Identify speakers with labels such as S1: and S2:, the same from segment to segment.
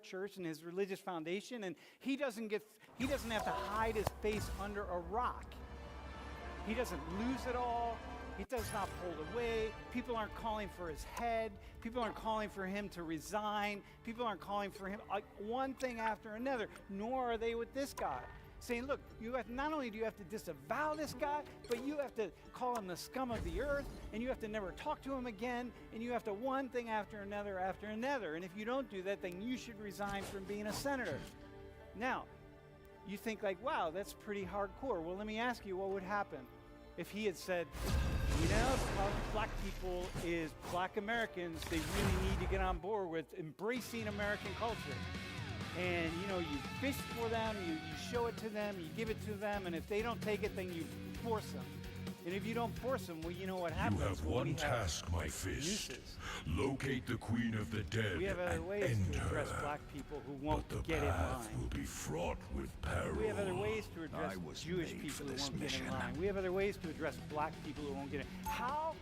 S1: church and his religious foundation, and he doesn't have to hide his face under a rock. He doesn't lose it all. He does not pull away. People aren't calling for his head. People aren't calling for him to resign. People aren't calling for him one thing after another, nor are they with this guy. Saying, look, not only do you have to disavow this guy, but you have to call him the scum of the earth, and you have to never talk to him again, and you have to one thing after another after another. And if you don't do that, then you should resign from being a senator. Now, you think like, wow, that's pretty hardcore. Well, let me ask you, what would happen if he had said, you know, the problem with black people is black Americans, they really need to get on board with embracing American culture. And, you know, you fish for them, you show it to them, you give it to them, and if they don't take it, then you force them. And if you don't force them, well, you know what happens.
S2: You have one task, my fist.
S1: Uses.
S2: Locate the Queen of the Dead
S1: We have other
S2: and
S1: ways
S2: end
S1: to address
S2: her.
S1: black people who won't
S2: But the
S1: get in
S2: path
S1: line.
S2: will be fraught with peril.
S1: We have other ways to address
S3: I was
S1: Jewish
S3: made
S1: people
S3: for
S1: who
S3: this
S1: won't get in
S3: mission.
S1: line. We have other ways to address black people who won't get in. How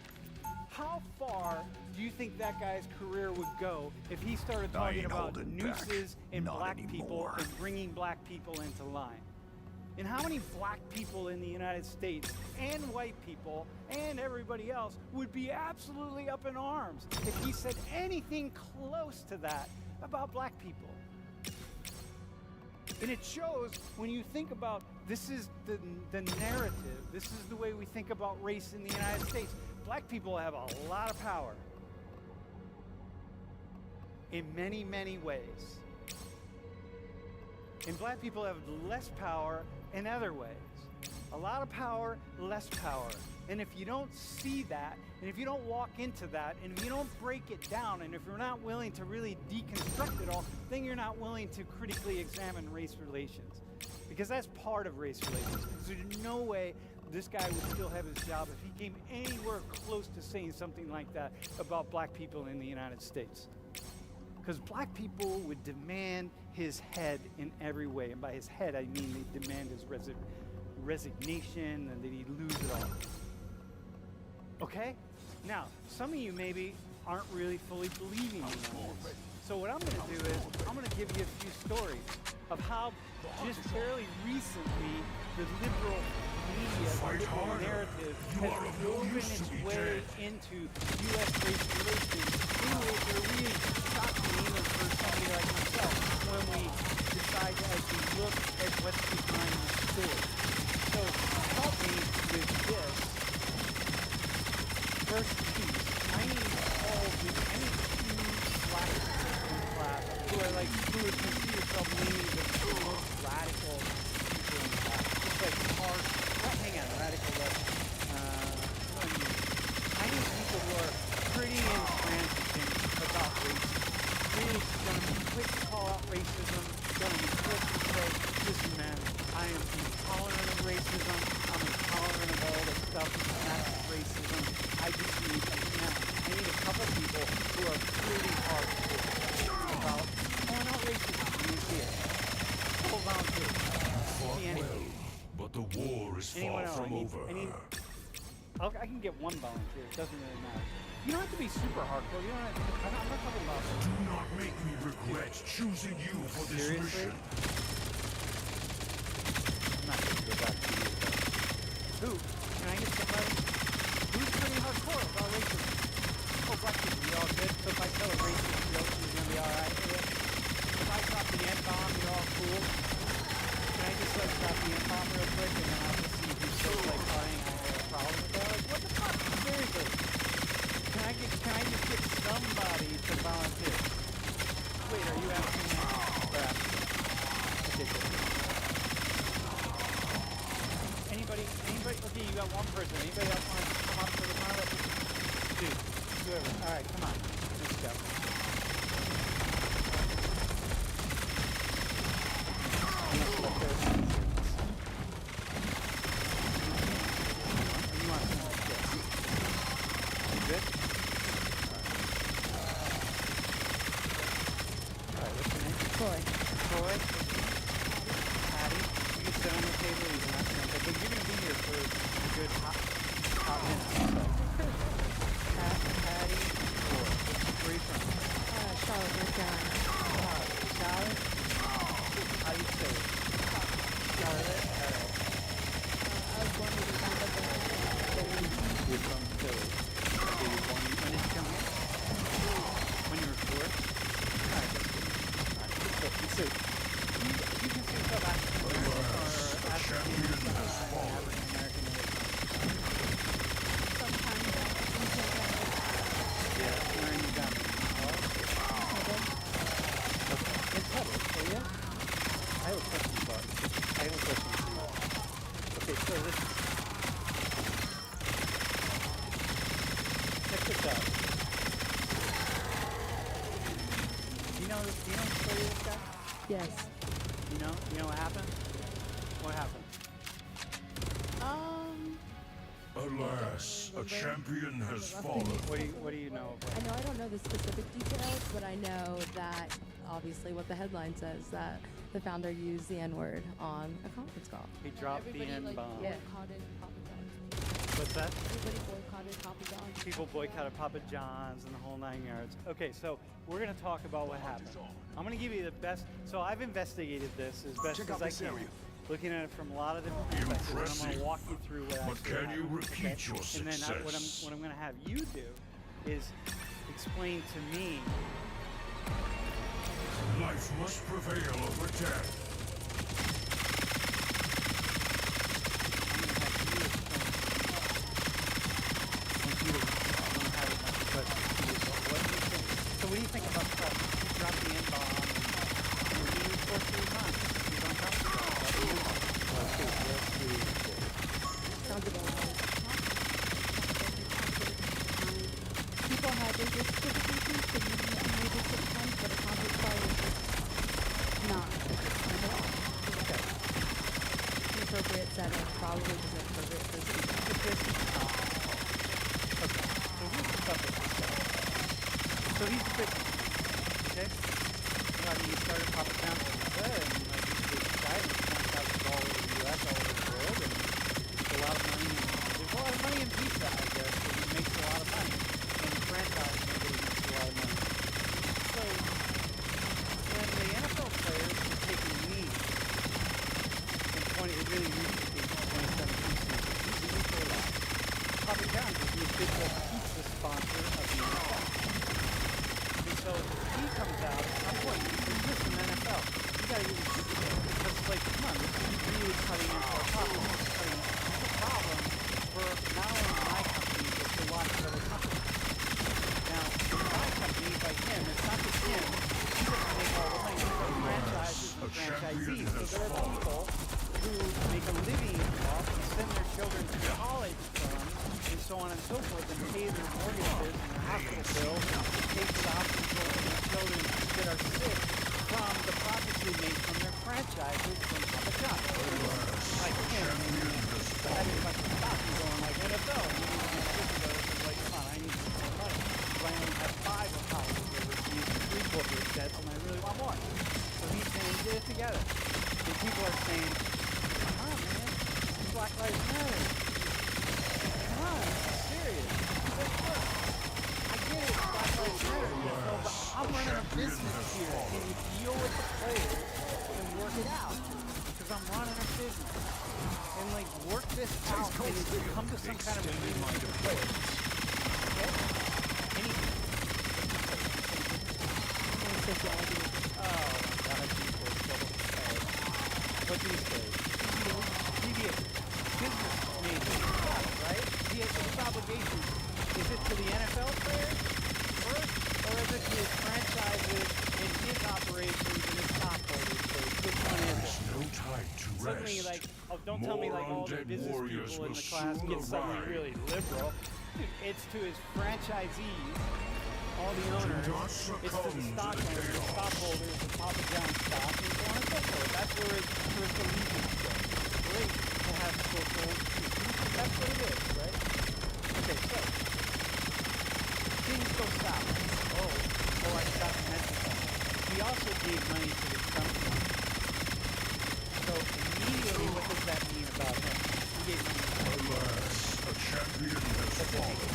S1: far do you think that guy's career would go if he started
S3: I
S1: talking
S3: ain't
S1: about
S3: holding
S1: nooses
S3: back.
S1: and
S3: Not
S1: black
S3: anymore.
S1: people and bringing black people into line? And how many black people in the United States and white people and everybody else would be absolutely up in arms if he said anything close to that about black people? And it shows when you think about this is the narrative, this is the way we think about race in the United States. Black people have a lot of power in many, many ways. And black people have less power in other ways. A lot of power, less power. And if you don't see that, and if you don't walk into that, and if you don't break it down, and if you're not willing to really deconstruct it all, then you're not willing to critically examine race relations. Because that's part of race relations. Because there's no way this guy would still have his job if he came anywhere close to saying something like that about black people in the United States. Because black people would demand his head in every way. And by his head, I mean they demand his resignation and that he lose it all. Okay? Now, some of you maybe aren't really fully believing me on this. So what I'm going to do is I'm going to give you a few stories of how just fairly recently the liberal media, the liberal narrative has woven its way into U.S. race relations in ways that are really shocking even for somebody like myself when we decide to actually look at what's behind the story. So help me with this first piece. I need all the any two black people in class who would consider yourself maybe the most radical people in class. Just like hard, hang on, radical left. I need people who are pretty intransigent about racism. Really gonna be quick to call out racism, gonna be quick to say, listen man, I am intolerant of racism, I'm intolerant of all this stuff, that's racism. I just need, I need a couple people who are pretty hardcore about calling out racism. You see it. Full volunteer.
S2: Fought well, but the war is far from over.
S1: I can get one volunteer. It doesn't really matter. You don't have to be super hardcore. You don't have to, I'm not talking about.
S2: Do not make me regret choosing you for this
S1: Seriously?
S2: mission.
S1: I'm not going to go back to you. Who? Can I get somebody? Who's pretty hardcore about racism? Oh, black people, you all good? So if I tell a racist joke, you're going to be alright with it? If I drop the N-bomb, you're all cool? Can I just drop the N-bomb real quick and then I'll just see who's so playing? I have a problem with that? Like, what the fuck? Seriously? Can I just get somebody to volunteer? Wait, are you asking me? Crap. Okay, good. Anybody? Okay, you got one person. Anybody else want to come up for the pilot? Dude, whoever. All right, come on. Let's go. You want some more shit? You good? All right, what's your name?
S4: Troy.
S1: Troy? Patty? You can sit on the table, you can ask them, but you're going to be here for a good hot minute. So. Patty, Troy. Where are you from?
S4: Charlotte, North Carolina.
S1: Charlotte. So, you consider yourself African American or African American
S3: Sometimes I think that
S1: Yeah, wearing the gun. It's heavy, so yeah. I have a question for you. Okay, so this is... Check this out. You know the story of this guy?
S3: yes.
S1: You know what happened? What happened?
S2: Alas, a champion has fallen.
S1: What do you know about
S3: I know I don't know the specific details, but I know that obviously what the headline says, that the founder used the N-word on a conference call.
S1: He dropped the N-bomb.
S3: Yeah.
S4: boycotted Papa John's.
S1: What's that?
S4: Everybody boycotted Papa John's.
S1: People boycotted Papa John's and the whole 9 yards. Okay, so we're going to talk about what happened. I'm going to give you the best. So I've investigated this as best as I can. Looking at it from a lot of different perspectives. And I'm going to walk you through what
S2: But
S1: actually
S2: can you
S1: happened,
S2: repeat
S1: okay?
S2: your
S1: And then
S2: success?
S1: what I'm going to have you do is explain to me.
S2: Life must prevail over death.
S1: So what do you think about the president? He dropped the N-bomb and he was forced to resign. He's uncomfortable.
S3: Sounds about right. People had their justifications for using the N-word at certain times, but a conference call is just not at all.
S1: Okay.
S3: Inappropriate setting, probably just inappropriate for speaking.
S1: Okay. So here's the stuff with this guy. So he's a businessman, okay? I mean, he started Papa John's Pizza, and like he's a big guy, and he's $20,000 all over the U.S., all over the world, and there's a lot of money. There's a lot of money in pizza, I guess, but he makes a lot of money. And franchise, nobody makes a lot of money. So when the NFL players were taking leave in 20, it really reached the 2017 season. He's the year before that. Papa John's is the official pizza sponsor of the NFL. And so he comes out at some point and he says, listen, NFL, you gotta get your pizza there. Because it's like, come on, this is really cutting into our profit. It's a problem for not only my company, but for lots of other companies. Now, my company, by him, it's not just him, he doesn't make all the money. It's our franchises and franchisees. So there are people who make a living off and send their children to college funds and so on and so forth and pay their mortgages and their hospital bills and pay for the hospital and their children that are sick from the profits they make from their franchises from Papa John's. Like him, having a bunch of stock and going like NFL, and then he was sick of those and like, come on, I need some more money. Because I only have 5 apologies overseas and 3 corporate debts and I really want more. So he's saying, get it together. And people are saying, come on, man, Black Lives Matter. Come on, this is serious. Look, I get it, Black Lives Matter, but I'm running a business here. Can you deal with the players and work it out? Because I'm running a business. And like, work this out and come to some kind of agreement with the players. Okay?
S3: Sociology.
S1: Oh my God, what do you say? PBA, business major, right? He has his obligations. Is it to the NFL players first, or is it to his franchises and his operations and his stockholders first? Which one is it?
S2: No time to
S1: Suddenly,
S2: rest.
S1: like, oh, don't tell me like all the
S2: More undead
S1: business
S2: warriors
S1: people in
S2: will
S1: the class
S2: soon
S1: get suddenly
S2: arrive.
S1: really liberal. Dude, it's to his franchisees, all the owners,
S2: not
S1: it's to
S2: succumb
S1: the
S2: to
S1: stock
S2: the
S1: owners, the
S2: chaos.
S1: stockholders, the Papa John's stock, and so on and so forth. That's where his allegiance goes. It's great to have social issues. That's what it is, right? Okay, so things go south. Oh, I forgot to mention something. He also gave money to the Trump fund. So immediately, what does that mean about him? He gave money to the
S2: Alas, a champion has fallen.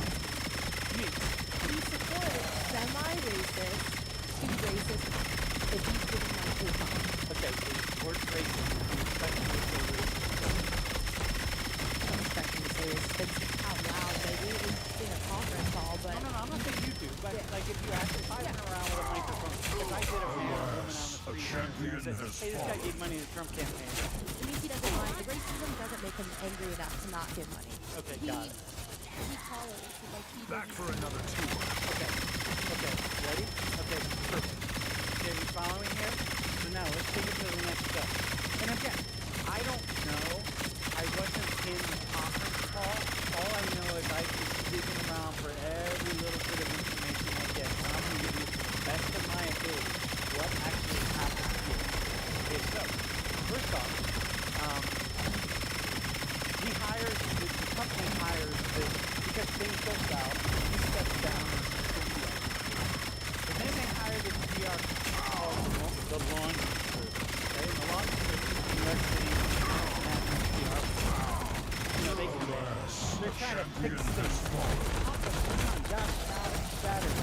S3: He supported semi-racist to racist, if he's the
S2: champion
S1: Says,
S2: has
S1: hey, this guy
S2: fallen.
S1: gave money to the Trump campaign.
S3: It means he doesn't mind. The racism doesn't make him angry enough to not give money.
S1: Okay,
S3: He
S1: got it.
S3: tolerates it. Like he
S2: Back
S3: doesn't.
S2: for another tour.
S1: Okay. Okay. Ready? Okay. Perfect. Okay, we following here? So now let's take it to the next step. And again, I don't know. I wasn't in the conference call. All I know is I keep digging around for every little bit of information I get. And I'm going to give you to the best of my ability what actually happened here. Okay, so first off, he hires, the company hires this, because things go south, he steps down as the PR. But then they hire this PR called the launch service. Okay, and the launch service is New York City national PR. You know, they're trying to fix things. John Shatter.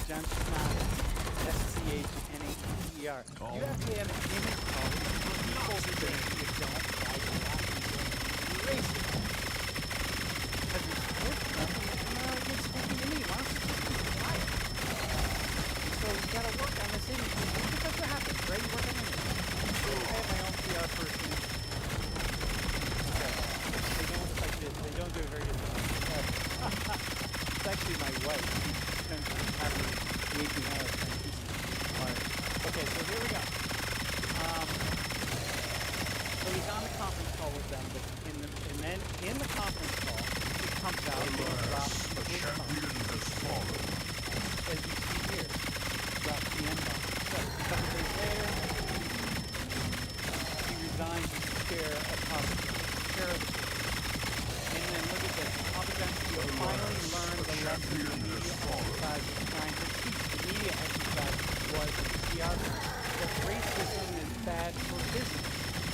S1: John Schnatter. S-C-H-N-A-T-E-R. You actually have an image called people who say you don't like black people. You're racist. Because you're supposed to know. Well, you're speaking to me. Why don't you just be quiet? So you gotta work on this image. That's what happens, right? You work on the image. So I have my own PR person. They don't like this. They don't do a very good job. It's actually my wife. She spends half the waking hours trying to keep me quiet. Okay, so here we go. So he's on the conference call with them, but and then in the conference call, it comes out and he drops
S2: A
S1: the
S2: champion has fallen.
S1: as you see here, drops the N-bomb. So a couple days later, he resigns as chair of Papa chair of the board. And then look at this. Papa John's finally learned the lesson the media exercise was trying to teach. The media exercise was the PR that racism is bad for business.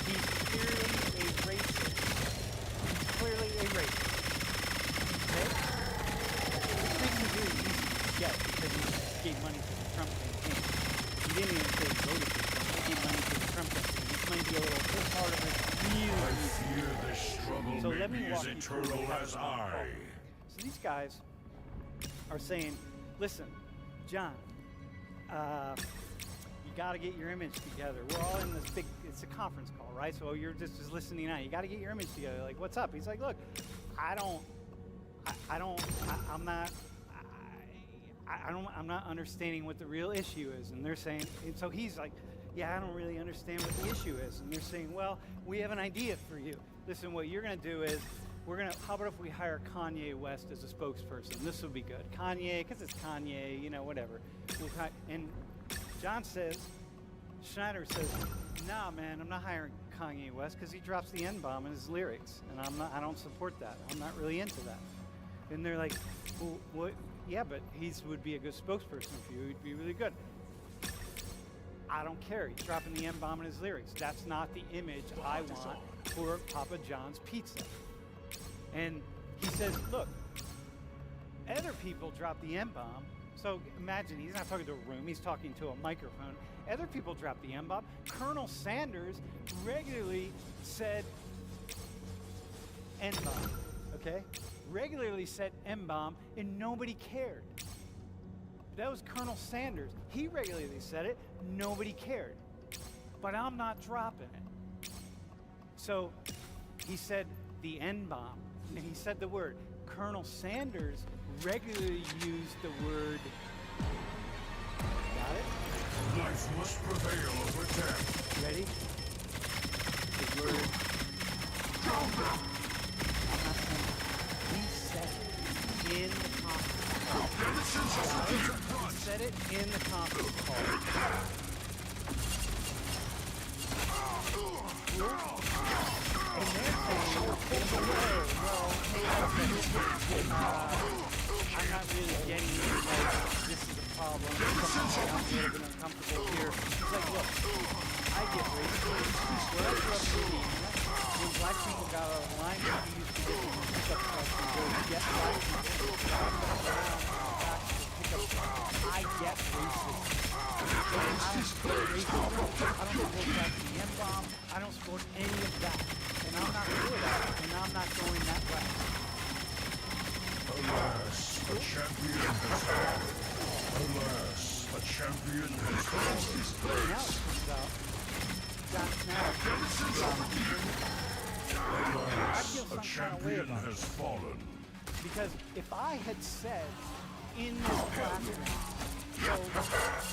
S1: He's clearly a racist. He's clearly a racist. Okay? Which makes him really easy to get because he gave money to the Trump campaign. He didn't even say he voted for Trump. He gave money to the Trump campaign. This might be a little this part of it really
S2: I
S1: easy.
S2: fear this struggle
S1: So
S2: may
S1: let me
S2: be
S1: walk
S2: as
S1: you through
S2: eternal
S1: what
S2: as
S1: happened.
S2: I.
S1: So these guys are saying, listen, John, you got to get your image together. We're all in this big, it's a conference call, right? So you're just listening out. You got to get your image together. Like, what's up? He's like, look, I'm not understanding what the real issue is. And they're saying, and so he's like, yeah, I don't really understand what the issue is. And they're saying, well, we have an idea for you. Listen, what you're going to do is, how about if we hire Kanye West as a spokesperson? This would be good. Kanye, because it's Kanye, you know, whatever. And John says, Schneider says, nah, man, I'm not hiring Kanye West because he drops the N-bomb in his lyrics. And I don't support that. I'm not really into that. And they're like, well, what? Yeah, but he would be a good spokesperson for you. He'd be really good. I don't care. He's dropping the N-bomb in his lyrics. That's not the image I want for Papa John's Pizza. And he says, look, other people drop the N-bomb. So imagine, he's not talking to a room, he's talking to a microphone. Other people drop the N-bomb. Colonel Sanders regularly said N-bomb, okay? Regularly said N-bomb, and nobody cared. That was Colonel Sanders. He regularly said it, nobody cared. But I'm not dropping it. So he said the N-bomb, and he said the word. Colonel Sanders regularly used the word. Got it?
S2: Life must prevail over death.
S1: Ready? The word. I'm not saying it. He said it in the conference call. He said it in the conference call. And they're saying, well, I'm not really getting it. Like, this is a problem. I'm a little bit uncomfortable here. He's like, look, I get racist. Where I grew up in Indiana, when black people got out of line, we used to get the pickup trucks and go get black people. I get racist. I don't support racism. I don't support dropping the N-bomb. I don't support any of that. And I'm not for that. And I'm not going that way.
S2: Alas, a champion has fallen. Alas, a champion has fallen.
S1: Now it comes out. I feel
S2: A
S1: some kind of way
S2: champion
S1: about
S2: has
S1: it.
S2: fallen.
S1: Because if I had said in this classroom, so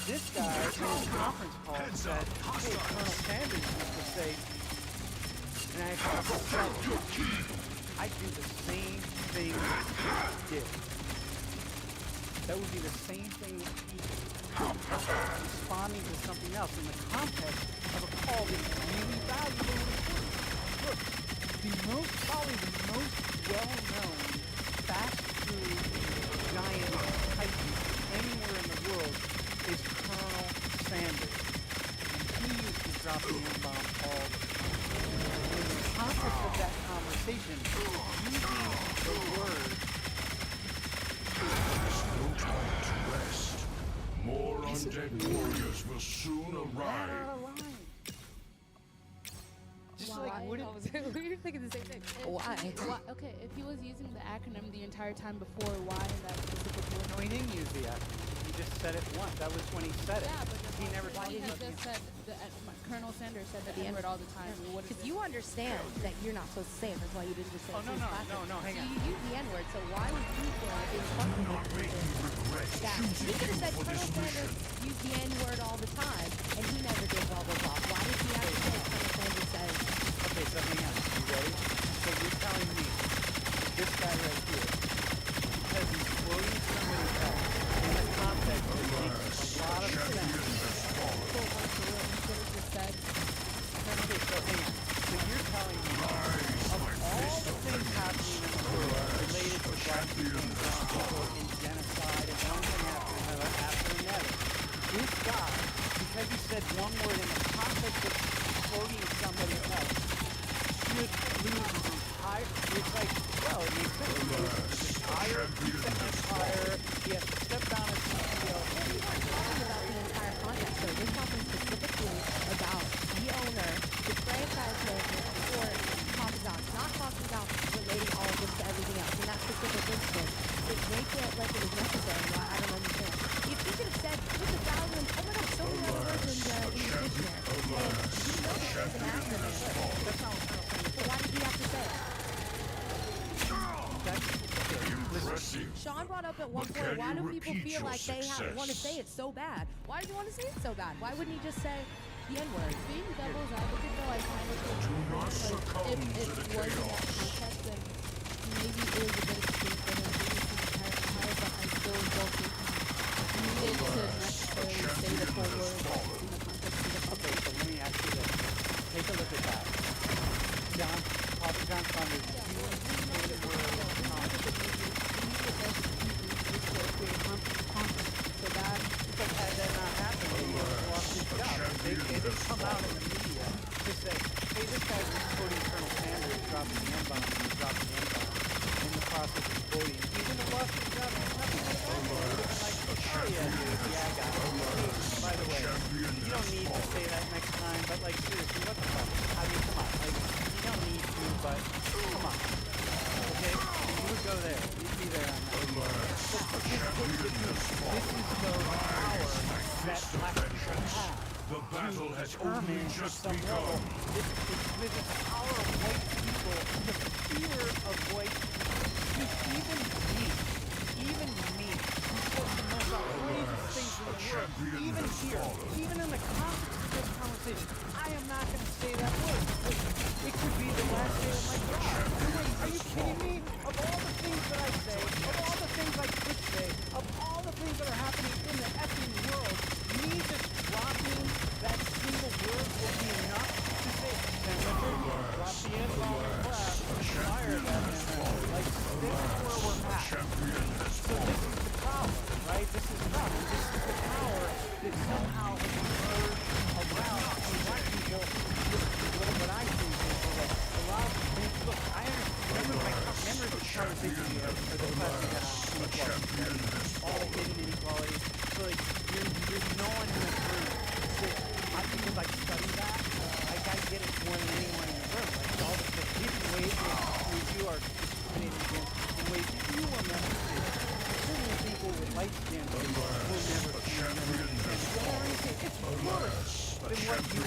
S1: this guy in his conference call said, hey, Colonel Sanders used to say, and I said, I'd do the same thing he did. That would be the same thing that he did. Responding to something else in the context of a call that's really valuable and important. Look, probably the most well-known fast food giant titan anywhere in the world is Colonel Sanders. And he used to drop the N-bomb all the time. In the context of that conversation, using the word
S2: There's no time to rest. More undead warriors will soon
S1: that
S2: arrive.
S1: out of line. Just like,
S4: Why?
S1: would it...
S3: We were thinking the same thing. Why?
S4: Okay, if he was using the acronym the entire time before, why in that specific
S1: No,
S4: word?
S1: he didn't use the acronym. He just said it once. That was when he said it.
S4: Yeah, but
S1: He never
S4: why
S1: talked
S4: did he
S1: about
S4: just
S1: the...
S4: said Colonel Sanders said the N-word all the time? What is
S3: Because
S4: it?
S3: you understand that you're not supposed to say it. That's why you didn't just say
S1: Oh,
S3: it.
S1: no,
S3: to his
S1: no,
S3: classroom.
S1: no, hang
S3: So
S1: on.
S3: you use the N-word, so why would you feel like it was fucking
S2: Not make me regret
S3: that?
S2: choosing
S3: You could have
S2: you
S3: said
S2: for
S3: Colonel
S2: this
S3: Sanders
S2: mission.
S3: used the N-word all the time, and he never did blah, blah, blah. Why did he have to say Colonel Sanders says,
S1: Okay, so hang on. You ready? So you're telling me this guy right here, because he's quoting somebody else in the context that makes a lot of sense. Okay, so hang on. So you're telling me of all the things happening in the world related to black people and genocide and one thing after another, this guy, because he said one word in the context of quoting somebody else, should lose his entire... It's like, well, it makes sense. He loses his entire empire. He has to step down as CEO.
S3: well, we weren't talking about the entire context, so we're talking specifically about the owner, the franchise manager, or Papa John's, not talking about relating all of this to everything else. In that specific instance, it they felt like it was necessary. Why I don't understand. If you could have said, there's a thousand, oh my god, so many other words in the dictionary, and you know that there's an acronym.
S1: That's not what Colonel Sanders
S3: So why did he have to say it?
S2: Impressive.
S3: Sean brought up at one
S2: But
S3: point,
S2: can
S3: why
S2: you
S3: do people
S2: repeat
S3: feel
S2: your
S3: like they want to
S2: success?
S3: say it so bad? Why does he want to say it so bad? Why wouldn't he just say the N-word?
S4: Being devil's advocate, though, I kind of think
S2: Do not succumb
S4: if
S2: to
S4: it
S2: the
S4: was in that
S2: chaos.
S4: context, then maybe it was a bit extreme for him to use the entire empire, but I still don't think he needed to necessarily say the full word in the context of the
S1: Okay, so let me ask you this. Take a look at that. John, Papa John Saunders, you want to say the word
S4: so that
S1: But had that not happened, he would have lost his job. They didn't come out in the media to say, hey, this guy's quoting Colonel Sanders, dropping the N-bomb, and he's dropping the N-bomb in the process of quoting. He wouldn't have lost his job, and nothing like that. He would have been like, oh yeah, dude, yeah, I got it. Hey, by the way, you don't need to say that next time, but like, seriously, what the fuck? I mean, come on. Like, you don't need to, but come on. Okay? You would go there. You'd be there on that. This is the power that black people have.
S2: The battle has
S1: Determine
S2: only
S1: to
S2: just
S1: some level.
S2: begun.
S1: It's the power of white people, the fear of white people. Dude, even me, who says the most outrageous things in the world, even here, even in the context of this conversation, I am not going to say that word. It could be the last day of my job. Wait, are you kidding me? Of all the things that I say, of all the things I could say, of all the things that are happening in the effing world, me just dropping that single word will be enough to say, Senator, drop the N-bomb in class, fire that Senator. Like, this is where we're at. So this is the problem, right? This is the problem. This is the power that somehow has emerged around black people. What I think is that a lot of look, I remember the conversation we had, or the class we had on inequality, all the hidden inequality. So like, you're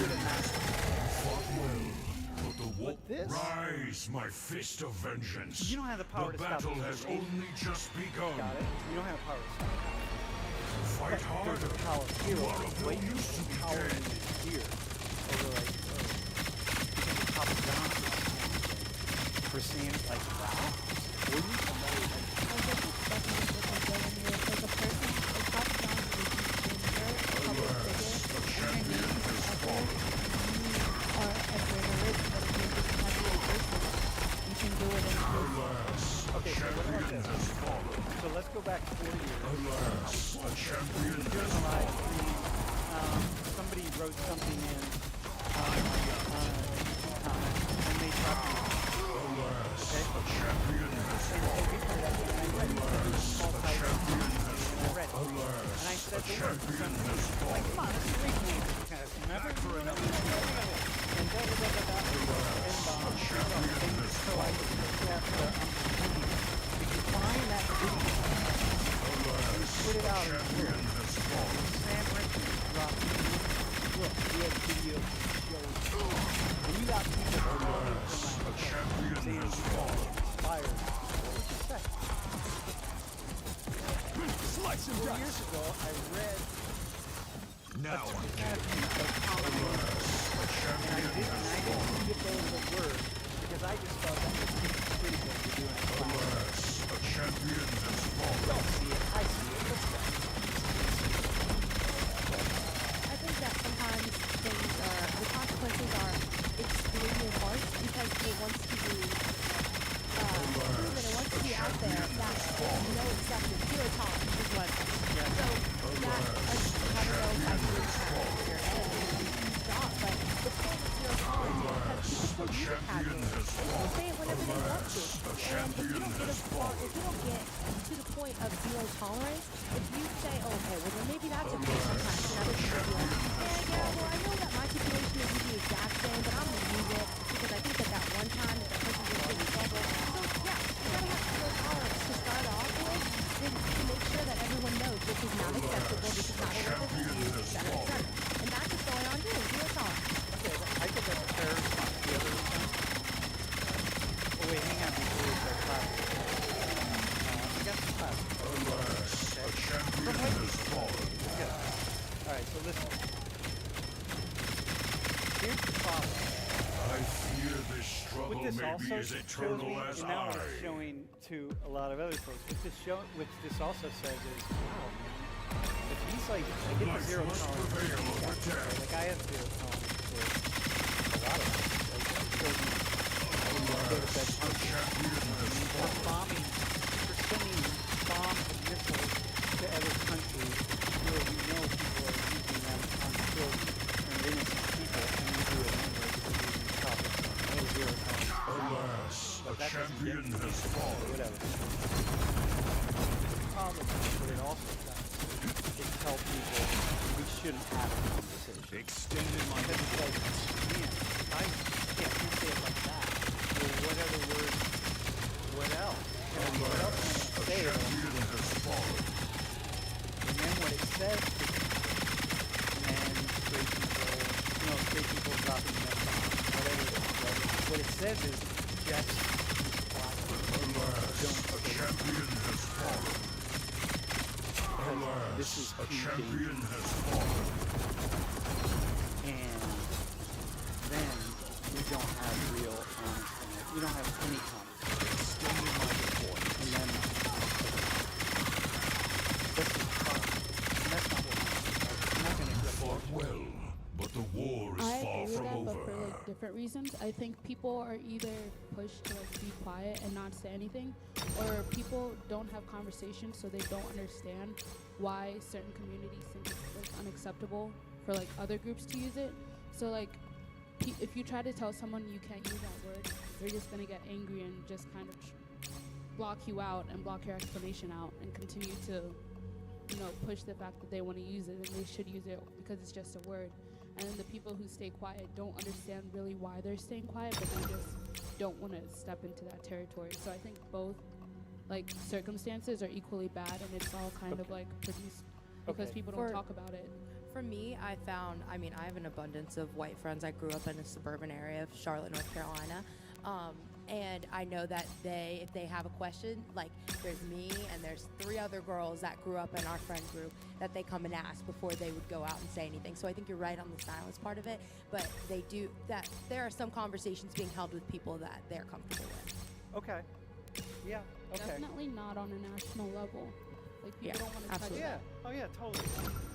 S1: that matters.
S2: Fought well, but the war.
S1: But this,
S2: Rise, my fist of vengeance.
S1: you don't have the power
S2: The
S1: to stop
S2: battle
S1: this
S2: has
S1: invasion.
S2: only just begun.
S1: Got it? You don't have the power to stop it.
S2: Fight
S1: There's
S2: harder.
S1: a power here.
S2: You are of no
S1: Way
S2: use to be
S1: power
S2: dead.
S1: here. Over like, because of Papa John. We're seeing like, wow. Wouldn't somebody like,
S4: I think it's definitely different though when you're like a person, like Papa John's is a huge figure, a public figure, and your name is out there, you are a greater risk, but if you're just an everyday person, you can do it in a
S2: Alas, a
S1: okay, so what about
S2: champion
S1: this?
S2: has fallen.
S1: So let's go back 4 years.
S2: Alas, a champion
S1: During
S2: has
S1: the live
S2: fallen.
S1: stream, somebody wrote something in comment, and they dropped me.
S2: Alas,
S1: Okay.
S2: a champion has
S1: And
S2: fallen.
S1: we put it up, and I read it. Small
S2: A
S1: type,
S2: champion has
S1: and I read it.
S2: Alas,
S1: And I
S2: a
S1: said the word.
S2: champion has
S1: Like,
S2: fallen.
S1: come on, let's rename this test. Remember? For another. And da da da da da. And
S2: champion has
S1: so I just have to, if you find that video, put it out in here.
S2: Champion has fallen.
S1: Sam Richards dropped it. Look, he had videos that showed. And you got people calling
S2: Alas,
S1: from
S2: a champion has fallen.
S1: inspired. What would you say?
S5: Slice and
S1: 4
S5: dice.
S1: years ago, I read
S2: Now,
S1: a comment, and I didn't skip over the word because I just thought that was pretty good for doing it.
S2: alas, a champion has fallen.
S1: Don't see it. I see it. Let's go.
S3: I think that sometimes things are, the consequences are extremely harsh because it wants to be proven, it wants to be out there that no acceptance, zero tolerance is what. So that, I don't know if I can impact your head and stop, but the point of zero tolerance is because people still use it casually. They say it whenever they want to. And if you don't get if you don't get to the point of zero tolerance, if you say, oh, okay, well then maybe that's okay sometimes, and other people be like, yeah, well I know that my situation isn't the exact same, but I'm gonna use it because I think that one time that person just get in trouble. So yeah, you gotta have zero tolerance to start off with, and to make sure that everyone knows this is not acceptable, this is not a level for you, et cetera, et cetera. And that's what's going on here, zero tolerance.
S1: Okay, I think that's a fair response. The other response? Oh, wait, hang on before we start clapping. I got some clapping.
S2: Alas, a champion has fallen.
S1: Good. All right, so listen. Here's the problem.
S2: I fear this
S1: What
S2: struggle
S1: this
S2: may be
S1: also
S2: as
S1: shows
S2: eternal
S1: me,
S2: as
S1: and now
S2: I.
S1: it's showing to a lot of other folks. What this also says is, wow, man, if he's like, I get the
S2: Life
S1: zero
S2: must
S1: tolerance.
S2: prevail over death.
S1: Like I have zero tolerance for a lot of things. Like it shows me
S2: Alas, a champion has
S1: for
S2: fallen.
S1: bombing, for sending bombs and missiles to other countries where we know people are using them on children and innocent people, and we do it anyway because we're using topics. No zero tolerance.
S2: Alas, a
S1: But that doesn't
S2: champion
S1: get
S2: has fallen.
S1: whatever. The problem is what it also does is tell people we shouldn't have a conversation.
S5: Extended my
S1: Because it's like, man, I can't say it like that. Well, what other words? What else? What else can I
S2: A
S1: say?
S2: champion has fallen.
S1: And then what it says to men, straight people, straight people dropping that bomb, whatever it is, right? What it says is just be quiet.
S2: Alas, a champion has fallen.
S1: Because this is
S2: Alas, a
S1: too
S2: champion
S1: dangerous.
S2: has fallen.
S1: And then we don't have real honest connect. We don't have any conversation.
S5: extended my report.
S1: And then this is hard. And that's not what I'm not going to
S2: Fought well, but the war is
S4: I
S2: far
S4: agree with
S2: from
S4: that, but
S2: over.
S4: for like different reasons. I think people are either pushed to like be quiet and not say anything, or people don't have conversations, so they don't understand why certain communities think it's like unacceptable for like other groups to use it. So like, if you try to tell someone you can't use that word, they're just gonna get angry and just kind of block you out and block your explanation out and continue to, push the fact that they want to use it and they should use it because it's just a word. And then the people who stay quiet don't understand really why they're staying quiet, but they just don't want to step into that territory. So I think both circumstances are equally bad, and it's all kind of
S1: Okay.
S4: produced because
S1: Okay.
S4: people don't
S3: For-
S4: talk about it.
S3: For me, I mean, I have an abundance of white friends. I grew up in a suburban area of Charlotte, North Carolina. And I know that if they have a question, like there's me and there's 3 other girls that grew up in our friend group that they come and ask before they would go out and say anything. So I think you're right on the silence part of it, but there are some conversations being held with people that they're comfortable with.
S1: Okay. Yeah. Okay.
S4: Definitely not on a national level. Like people
S3: Yeah,
S4: don't want to touch
S3: absolutely.
S1: Yeah.
S4: that.
S1: Oh yeah. Totally.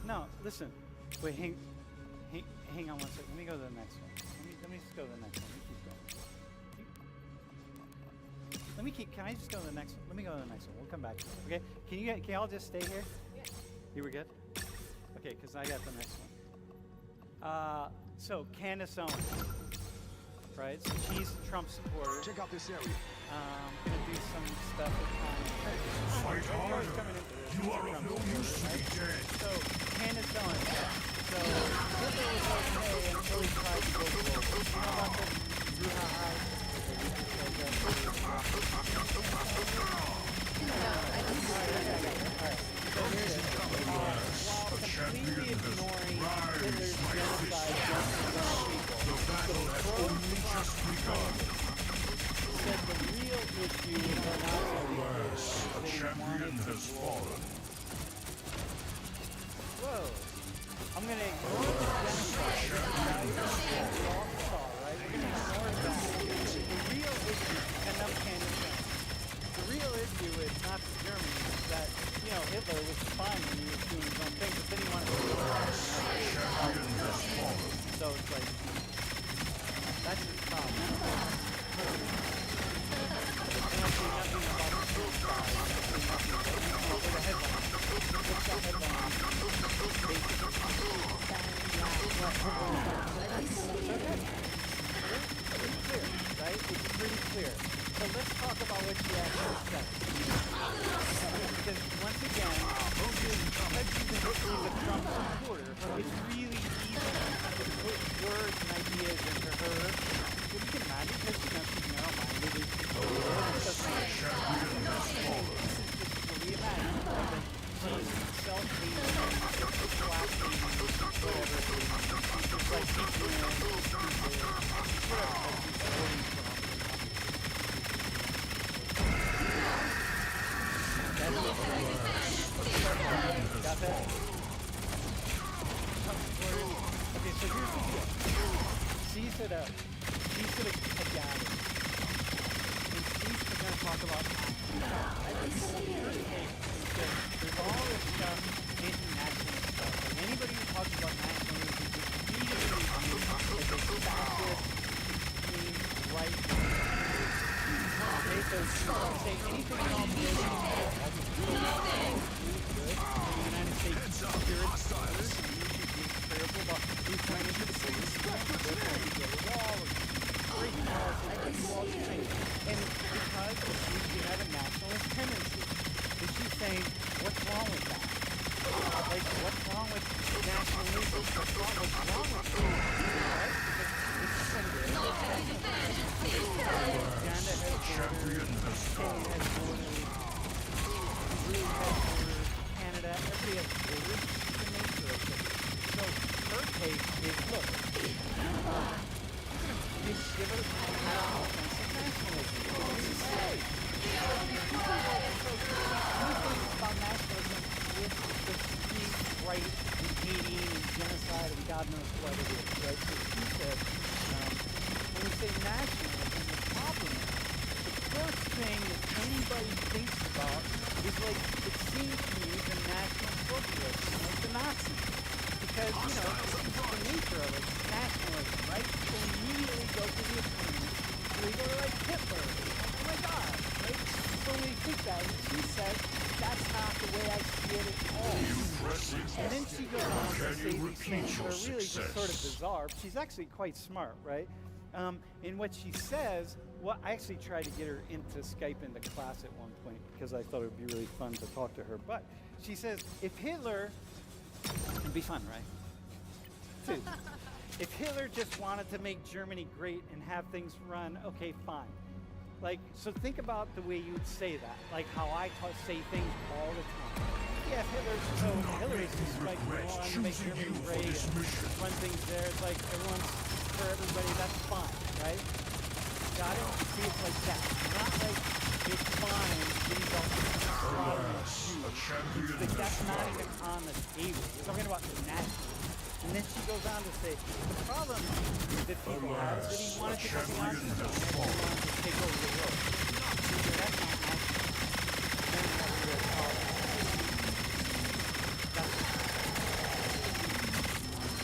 S1: No. Listen. Wait. Hang on one second. Let me go to the next one. Let me just go to the next one. Can I just go to the next one? Let me go to the next one. We'll come back to it. Okay? Can y'all just stay here? Yeah. You were good? Okay, because I got the next one. So Candace Owens, right? So she's a Trump supporter.
S5: Check out this area.
S1: Gonna do some stuff with Kanye.
S2: Fight harder.
S1: Coming into this.
S2: You are of no use to me dead.
S1: So Candace Owens. So Hitler was okay until he tried to go global. You know about this brouhaha? While completely ignoring Hitler's genocide against his own people, said the real issue was not
S2: The champion has fallen.
S1: Whoa. I'm going to ignore the genocide that we all saw, right? We're going to ignore that. The real issue, and I'm Candace Owens. The real issue is not Germany, it's that, Hitler was fine when he was doing his own thing, but then he wanted to do it.
S2: Champion has fallen.
S1: So it's like, that's his problem. And actually nothing about the suicide. Look at the headline. What's that headline? Pretty clear, right? It's pretty clear. So let's talk about what she actually said. Because once again, because she's a Trump supporter, it's really easy to put words and ideas into her. So you can imagine because she's narrow-minded. This is what we imagine. She's self-hating, black-hating, whatever. She's just like ignorant, stupid, whatever. She's supporting Trump. Got that? Okay, so here's the deal. She's at a gathering. And she's going to talk about there's all this stuff, anti-nationalist stuff. And anybody who talks about nationalism is immediately viewed as a fascist, extreme, right. Okay, so she won't say anything at all the United States security scholars, and you should be careful about these going into the city. And because we have a nationalist tendency, and she's saying, what's wrong with that? Like, what's wrong with nationalism? What's wrong with it? Right? Because this is something Uganda has
S2: Champion has fallen.
S1: has borders, Peru has borders, Canada, everybody has borders. It's the nature of it. So her take is, look, give us a sense of nationalism. What do you say? These people want things about nationalism with the extreme right and hating and genocide and God knows what it is, right? So she said, when we say nationalism, the problem is the first thing that anybody thinks about is like, it seems to me, the national socialists, like the Nazis. Because, the nature of it, nationalism, right? People immediately go to the extreme. So they go to like Hitler, oh my God, right? So when they think that, and she says, that's not the way I see it at all. And then she goes on to say these things that are really just sort of bizarre. She's actually quite smart, right? In what she says, well, I actually tried to get her into Skype into class at one point because I thought it would be really fun to talk to her. But she says, if Hitler, it'd be fun, right? Dude, if Hitler just wanted to make Germany great and have things run, okay, fine. Like, so think about the way you would say that, like how I say things all the time. Yeah, Hillary's just like wanting to make Germany great and run things there. It's like everyone's for everybody. That's fine, right? Yeah, I don't see it like that. Not like it's fine. These are slaughtering Jews. It's like that's not even on the table. We're talking about humanity. And then she goes on to say, the problem that people have is that he wanted to go beyond the and he wanted to take over the world. That's not nice. Then that's real power.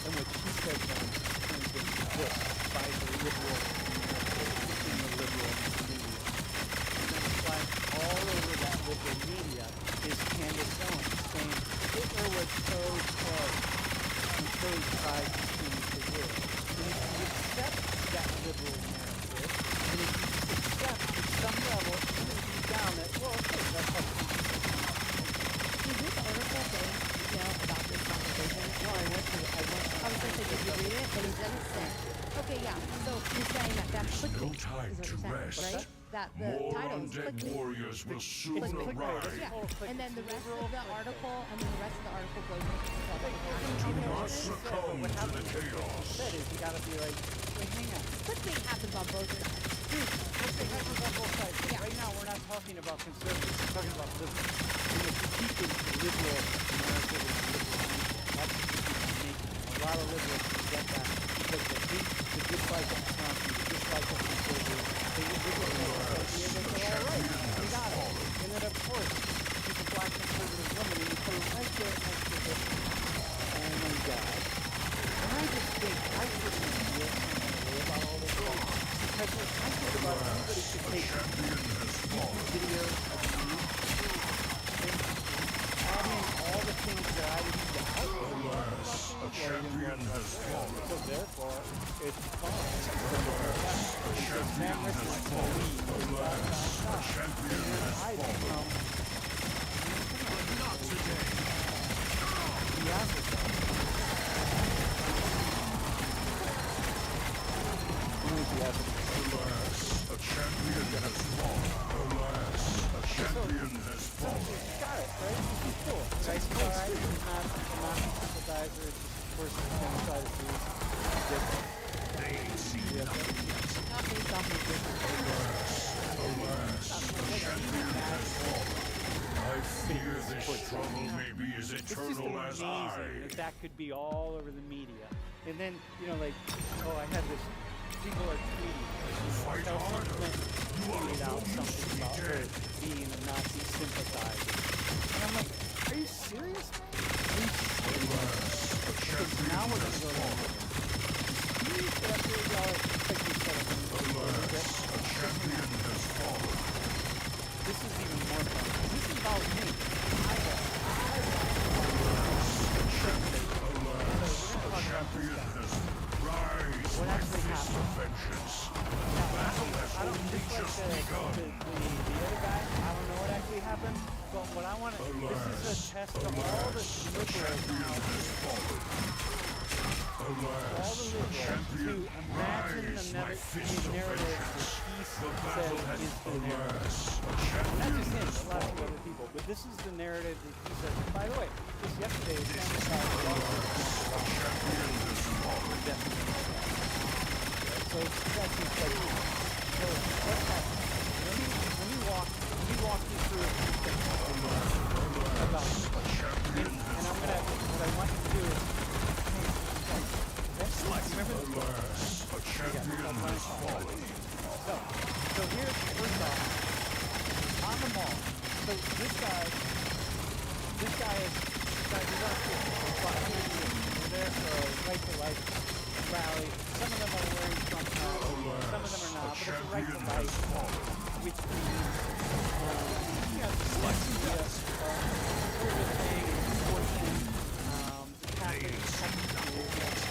S1: And what she said then turns into this by the liberal in the liberal media. And then flash all over that liberal media is Candace Owens saying Hitler was so close until he tried to change the world. And if you accept that liberal narrative, and if you accept at some level, even deep down that, well, okay, that's how people
S3: Is this article saying detail about this conversation?
S1: No, I was going
S3: to say, did you read it? But it doesn't say. Okay, yeah. So you're saying that
S2: No
S3: clickbait
S2: time
S3: is
S2: to
S3: what you're
S2: rest.
S3: saying, right? That the
S2: More
S3: title is
S2: undead
S3: clickbait.
S2: warriors will soon
S1: clickbait.
S2: arrive.
S3: Yeah, and then the rest of the article, goes into stuff.
S2: Do not succumb
S1: what
S2: to the
S1: happens
S2: chaos.
S1: said is you gotta be like, wait, hang on.
S3: Clickbait happens on both sides.
S1: Dude, clickbait happens on both sides. But
S3: Yeah.
S1: right now we're not talking about conservatives, we're talking about liberals. And the critique is liberal narrative is liberal. That's the critique I'm making. A lot of liberals get that because they hate the dislike of Trump and the dislike of conservatives. They get liberals this idea that they all right, we got it. And then of course, she's a black conservative woman and you put her right there next to this. Oh my God. And I just think, I personally feel angry about all this stuff. Because when I think about anybody should take videos of me and add in all the things that I would need to help them
S2: A champion has fallen.
S1: so therefore, it's fine. Sam Richards told me,
S2: A champion has
S1: I
S2: fallen.
S1: become
S5: Not today.
S1: the afterthought.
S2: Alas, a champion has fallen. Alas, a champion has fallen.
S1: Got it, right? It's cool. Right? It's all right. I'm not a sympathizer. It's just a person who's going to try to do different.
S2: They ain't seen
S1: Yeah.
S2: nothing yet.
S3: Not based off of this.
S2: Alas, a champion has fallen. I fear this struggle may be as
S1: It's just
S2: eternal as
S1: amazing that
S2: I.
S1: that could be all over the media. And then, you know, like, oh, I had this, people are tweeting.
S2: Fight
S1: Tell
S2: harder.
S1: Flint
S2: You are
S1: tweeted out
S2: alone, you
S1: something
S2: should be
S1: about her
S2: dead.
S1: being a Nazi sympathizer. And I'm like, are you serious? Are you serious?
S2: Alas, a
S1: Because
S2: champion
S1: now we're
S2: has
S1: going to go
S2: fallen.
S1: Please, but I'm sure y'all are like we said a minute ago,
S2: Alas,
S1: that
S2: a champion has fallen.
S1: this is even more fun. This is about me.
S2: Alas, a champion has rise.
S1: What
S2: My
S1: actually
S2: fist of
S1: happened?
S2: vengeance.
S1: Battle
S2: has
S1: I don't
S2: only
S1: just like
S2: just
S1: the
S2: begun.
S1: other guy. I don't know what actually happened, but what I want to this is a test of all the
S2: A
S1: liberals
S2: champion
S1: now,
S2: has fallen.
S1: all
S2: Alas,
S1: the
S2: a
S1: liberals to
S2: champion.
S1: imagine
S2: Rise, my
S1: another
S2: fist of
S1: narrative that
S2: vengeance.
S1: peace
S2: The
S1: says
S2: battle has
S1: is the narrative.
S2: alas, a
S1: Not
S2: champion
S1: just him,
S2: has
S1: a lot of
S2: fallen.
S1: other people, but this is the narrative that he says. By the way, just yesterday, it
S2: This
S1: came
S2: is
S1: out
S2: alas, a champion has fallen.
S1: So that's just like, so what's happening? Let me walk you through a few things about it.
S2: A champion
S1: And
S2: has
S1: I'm gonna, what I want you to do is, remember this?
S2: alas, a champion has fallen.
S1: So here's, first off, on the mall. So this guy is, he's on we're there for a right to life rally. Some of them are wearing Trump hats, some of them are not, but it's a right to life, which means, you know, dyslexia, sort of thing, enforcement,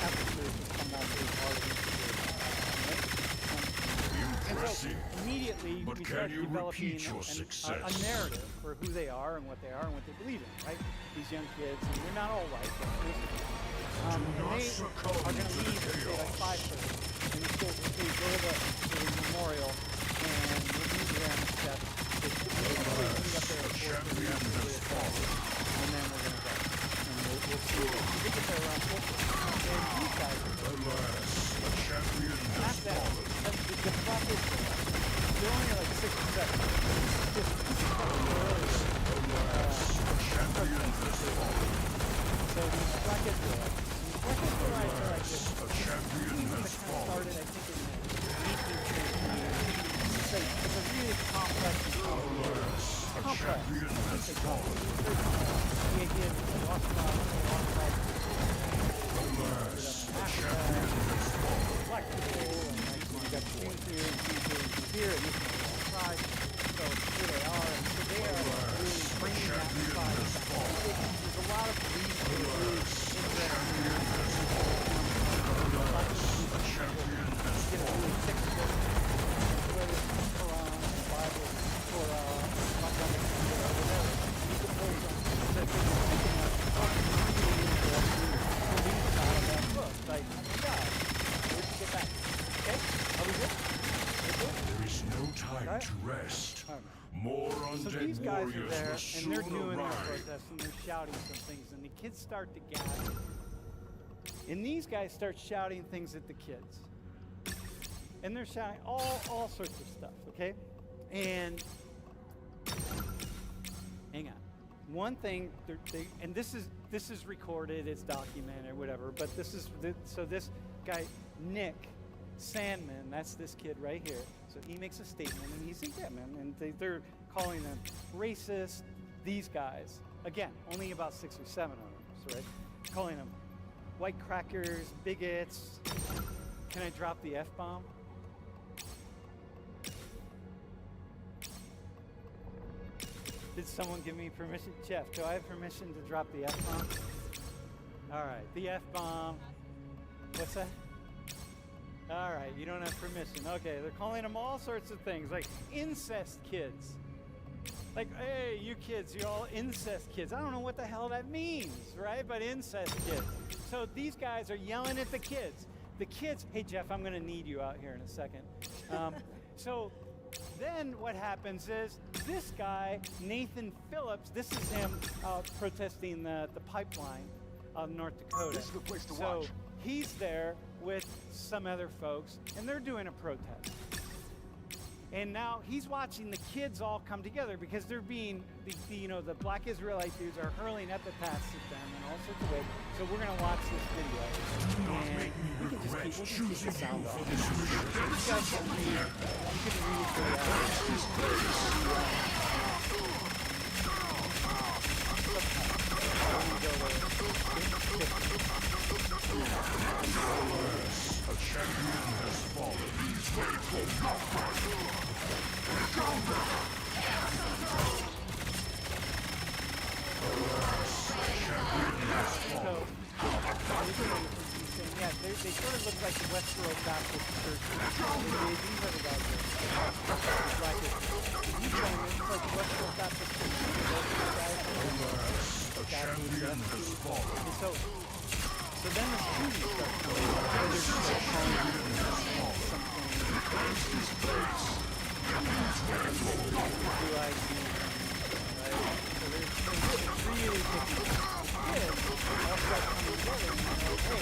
S1: Catholic church has come out to part of
S2: Impressive.
S1: immediately
S2: But
S1: we
S2: can
S1: start
S2: you
S1: developing
S2: repeat your
S1: a
S2: success?
S1: narrative for who they are and what they believe in, right? These young kids, and they're not all white, but most of them. And
S2: not
S1: they
S2: succumb
S1: are going
S2: to
S1: to
S2: the
S1: leave at say like
S2: chaos.
S1: 5:30, and they go to the memorial, and we'll got students here and students here, and this is on the side. So here they are, and so they are really bringing that side back. There's a lot of police who are really interested in get a really thick book, whether it's Quran, the Bible, Torah, Muhammad, whatever. You can pull some that they're picking up really interesting beliefs out of that book. Like, oh my God, where'd you get that? Okay, are we good? We're good?
S2: There is no time
S1: Right.
S2: to rest.
S1: All right.
S2: More
S1: So
S2: undead
S1: these guys are
S2: warriors
S1: there,
S2: will
S1: and
S2: soon
S1: they're doing their
S2: arrive.
S1: protest, and they're shouting some things, and the kids start to gather. And these guys start shouting things at the kids. And they're shouting all sorts of stuff, okay? And hang on. One thing, and this is recorded, it's documented, whatever, but so this guy, Nick Sandman, that's this kid right here. So he makes a statement, and he's like, yeah, man, and they're calling them racist, these guys. Again, only about 6 or 7 of them, so, right? Calling them white crackers, bigots. Can I drop the F-bomb? Did someone give me permission? Jeff, do I have permission to drop the F-bomb? All right, the F-bomb. What's that? All right, you don't have permission. Okay, they're calling them all sorts of things, like incest kids. Like, hey, you kids, you're all incest kids. I don't know what the hell that means, right? But incest kids. So these guys are yelling at the kids. The kids, hey, Jeff, I'm going to need you out here in a second. So then what happens is this guy, Nathan Phillips, this is him protesting the pipeline of North Dakota.
S5: This is the place to
S1: so
S5: watch.
S1: he's there with some other folks, and they're doing a protest. And now he's watching the kids all come together because they're being, the black Israelite dudes are hurling epithets at them in all sorts of ways. So we're going to watch this video. And we can just keep the sound off. You guys can read,
S2: A champion has
S1: yeah, they sort of look like the Westboro Baptist Church. These are the guys that these guys look like the Westboro Baptist Church.
S2: a champion has fallen.
S1: And so then the students start coming. They're just like calling something. Do I do? Right? So there's really picking kids all start coming together and they're like, hey,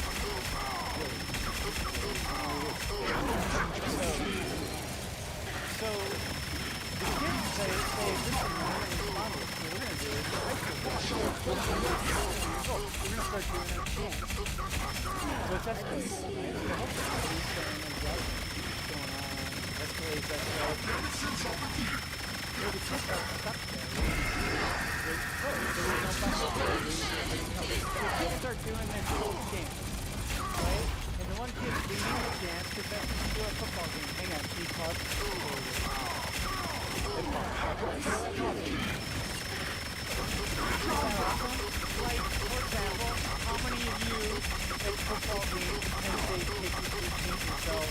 S1: so the kids say, listen, we're going to respond to this. What we're going to do is we're going to start doing our chant. So it's escalating, right? So hopefully somebody's saying and judging what's going on. Escalates. So the kids are stuck there. The kids start doing their whole chant, right? And the one kid's leading the chant because that's what you do at a football game. Hang on, please pause. Like, for example, how many of you at football games and they take you to paint yourself,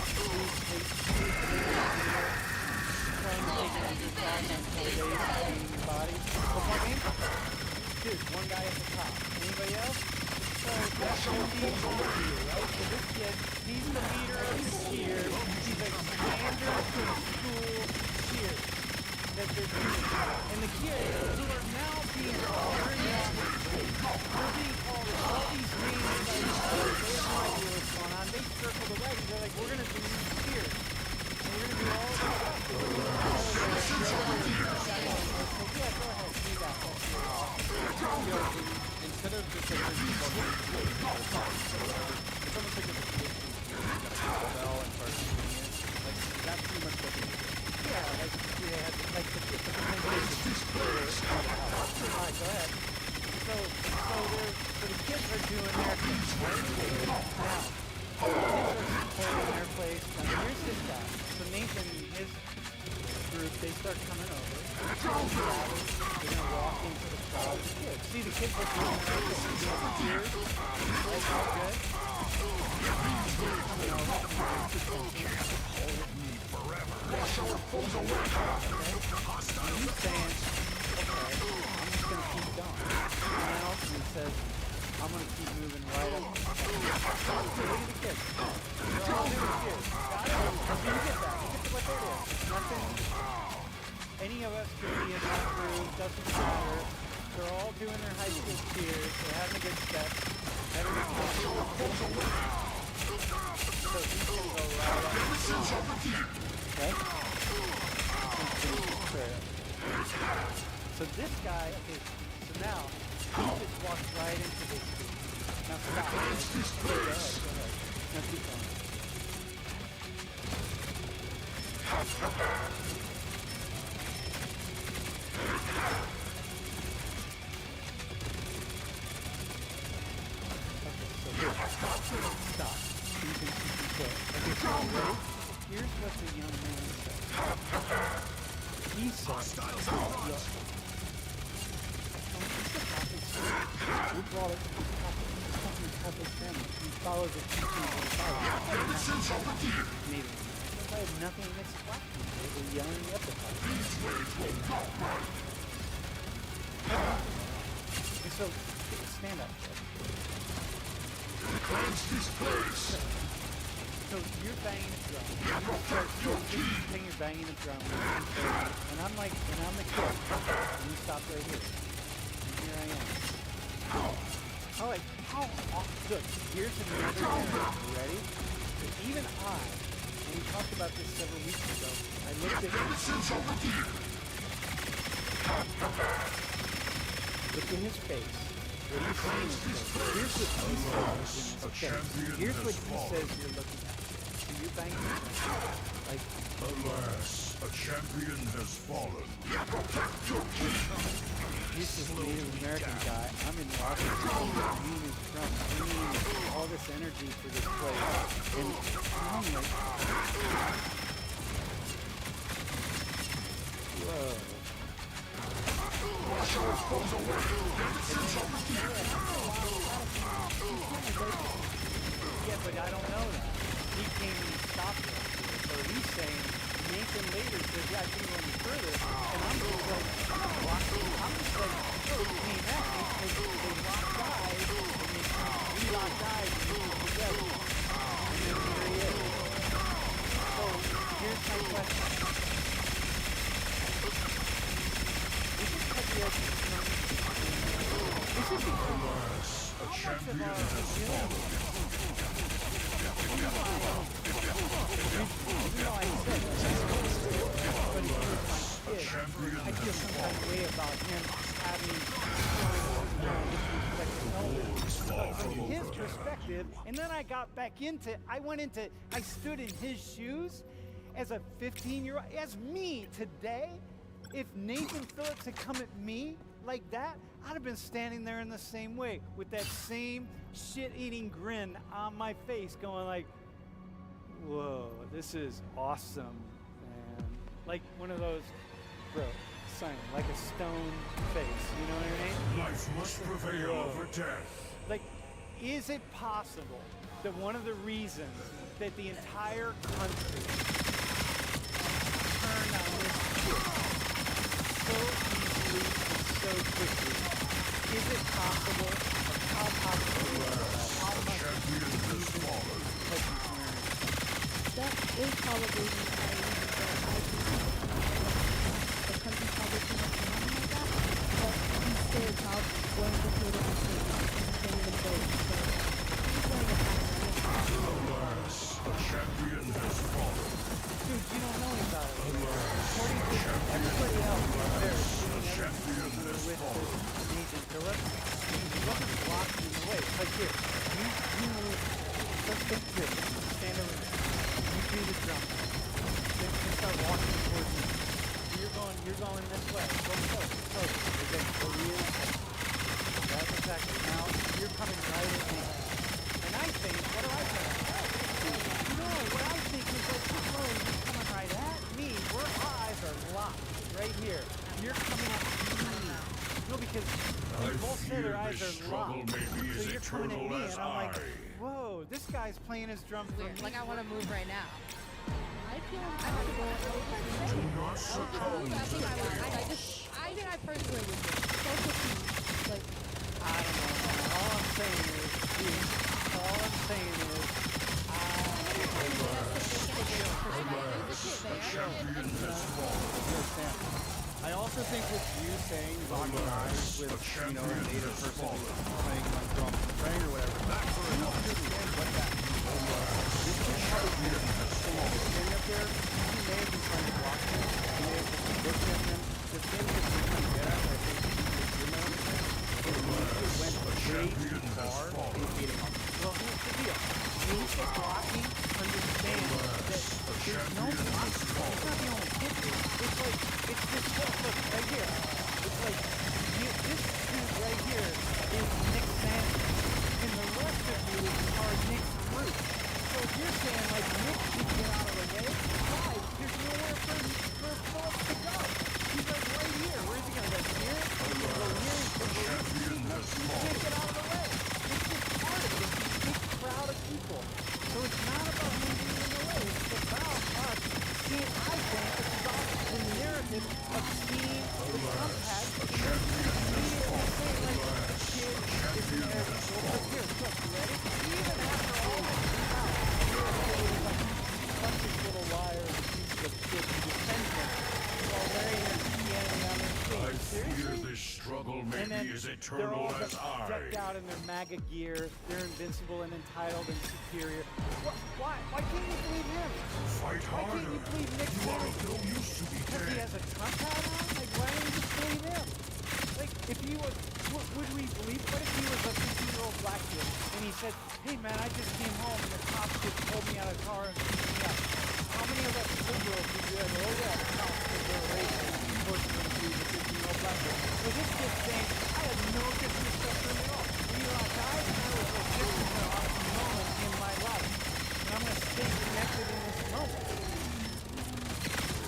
S1: trying to take it into thoughts on 4 days of painting your body? Football game? Dude, one guy at the top. Anybody else? So that's what he's over here, right? So this kid, he's the leader of the cheer. He's a commander of the school cheer that they're doing. And the kids who are now being called very young, they're being called all these names by each other. They have no idea what's going on. They circle the wagon. They're like, we're going to do cheer. And we're going to do all this stuff. Yeah, go ahead. Do that.
S5: Instead of just like it's almost like a bell and start singing it. Like that's pretty much what they do.
S1: Yeah, like the presentation. start coming over. They're gonna walk into the crowd of the kids. See the kids are doing their cheers. That's all good. Coming over. And he's saying, okay, I'm just gonna keep going. And then ultimately says, I'm gonna keep moving right up. Look at the kids. They're all doing cheers. Got it? You get that. You get to what they're doing. Nothing. Any of us could be in that room, doesn't matter. They're all doing their high school cheers. They're having a good step. Having a good time. So he's gonna go right up. Okay? So this guy, okay, so now, he just walks right into this dude. Now stop. Okay, go ahead. Now keep going. Stop. You can quit. Okay, so here's what the young man said. He said, we brought it to the fucking Catholic family. We follow the teachings of the Bible. Maybe. I have nothing against black people. They're yelling at the Bible. And so, stand up. So you're banging a drum. You're banging a drum. And I'm like, and I'm the kid. And you stop right here. And here I am. All right, how awesome. Look, here's another thing. You ready? So even and we talked about this several weeks ago, I looked at look in his face. What do you see in his face? Here's what he says. Okay, here's what he says you're looking at. So you're banging like,
S2: Alas, a champion has fallen.
S1: he's this Native American guy. I'm in Washington. Me and his drum. We need all this energy for this place. And I'm like, whoa. Yeah, but I don't know that. He came and stopped us. So he's saying, Nathan later says, yeah, I can go any further. And I'm just like, I'm just like, oh, he came at me because they locked eyes, and we locked eyes, and we were together. And then here he is. So here's my question.
S2: Alas, a champion has fallen.
S1: I feel some kind of way about him having from his perspective, and then I stood in his shoes as a 15-year-old, as me today. If Nathan Phillips had come at me like that, I'd have been standing there in the same way with that same shit-eating grin on my face going like, whoa, this is awesome, man. Like one of those, bro, Simon, like a stone face, you know what I mean?
S2: Life must prevail over death.
S1: Like, is it possible that one of the reasons that the entire country turned on this kid so easily and so quickly, is it possible, or how possible, how much
S2: Champion has fallen.
S4: That is probably the reason that I think the country probably too much money like that, but he's still a child going to political state and can't even vote. So he's going to pass it.
S2: Alas, a champion has fallen.
S1: Dude, you don't know about it. According to everybody else, there's with Nathan Phillips, he wasn't blocking in the way. It's like here, you move, let's get this, stand over there. You do the drum. Then you start walking towards me. You're going this way. Go close. You're getting real close. That's exactly. Now you're coming right at me. And I think, what do I think? No, what I think is like, oh, he's coming right at me. Our eyes are locked. eyes
S2: this
S1: are
S2: struggle
S1: locked.
S2: may be
S1: So
S2: as
S1: you're coming at
S2: eternal
S1: me,
S2: as
S1: and I'm like,
S2: I.
S1: whoa, this guy's playing his drum for
S3: Weird.
S1: me.
S3: Like I want to move right now.
S4: I feel
S3: I don't know.
S2: Do not succumb
S3: I
S2: to
S3: think
S2: the
S3: I would.
S2: chaos.
S3: I think I personally would.
S4: social cues. Like,
S1: I don't know, man. All I'm saying is,
S2: Champion has fallen.
S5: I also think with you saying locking eyes with, you know, a native person who's playing like drum and praying or whatever, you understand what that means. You can have a weird standing up there, he may have been trying to block him, he may have just looked at him. The thing that you're trying to get at, I think you might understand, is you went way too far in beating on him.
S1: well, here's the deal. Basic blocking understands that there's no blocking. It's not the only hit. It's like, it's this hook, look, right here. It's like, this dude right here is Nick Sanders, and the rest of you are Nick's group. So if you're saying, like, Nick should get out of the way, why? There's nowhere for Phillips to go. He's like right here. Where's he gonna go? Here? He's gonna go here. He's gonna go here. He can't get out of the way. It's just part of it. It's a big crowd of people. So it's not about him being in the way. It's about us seeing, I think, it's about the narrative of seeing the Trump hat and then immediately saying, like, the kid is in there. Well, look here, look, you ready? Even after all this came out, like, bunch of little liars and pieces of shit to defend him while wearing their Christianity on their
S2: I
S1: sleeve.
S2: fear
S1: Seriously?
S2: this struggle may
S1: And then
S2: be as
S1: they're
S2: eternal
S1: all
S2: as
S1: decked
S2: I.
S1: out in their MAGA gear. They're invincible and entitled and superior. Why can't you believe him?
S2: Fight
S1: Why can't
S2: harder.
S1: you believe Nick
S2: You are
S1: Sanders?
S2: of no use to be
S1: Because he
S2: dead.
S1: has a Trump hat on? Like, why don't you just believe him? Like, if he was, would we believe? What if he was a 15-year-old black kid and he said, hey man, I just came home and the cops just pulled me out of the car and beat me up. How many of us liberals would be like, oh yeah, the cops did their racist and forced him to be a 15-year-old black kid? So this kid's saying, I have no disrespect for him at all. We are guys, and I was like, this is an awesome moment in my life. And I'm going to stay connected in this moment.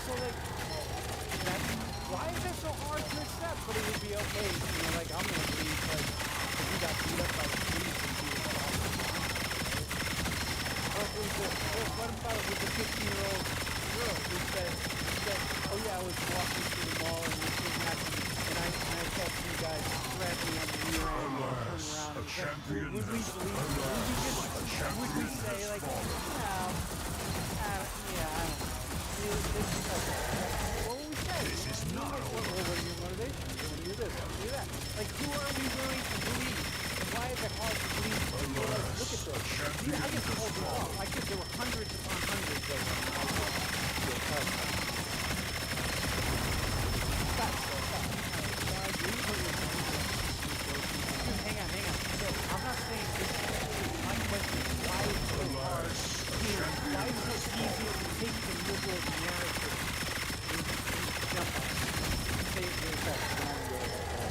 S1: So like, why is that so hard to accept? But it would be okay, you know, like I'm gonna believe like if he got beat up by the police and he was awesome. What about with the 15-year-old girl who said, oh yeah, I was walking through the mall and this thing happened and I felt you guys grab me on the rear end and turn around and would we believe would we say like, yeah, I don't know. What would we say?
S2: This is not
S1: What are your motivations? You want to do this, you want to do that. Like, who are we willing to believe? And why is it hard to believe? Well, like, look at this. See, I get to hold it off. I get there were hundreds upon hundreds of Hang on. So, I'm not saying this. My question is, why is it so hard here? Why is it so easy to take the liberal narrative and jump on it? Say it really fast.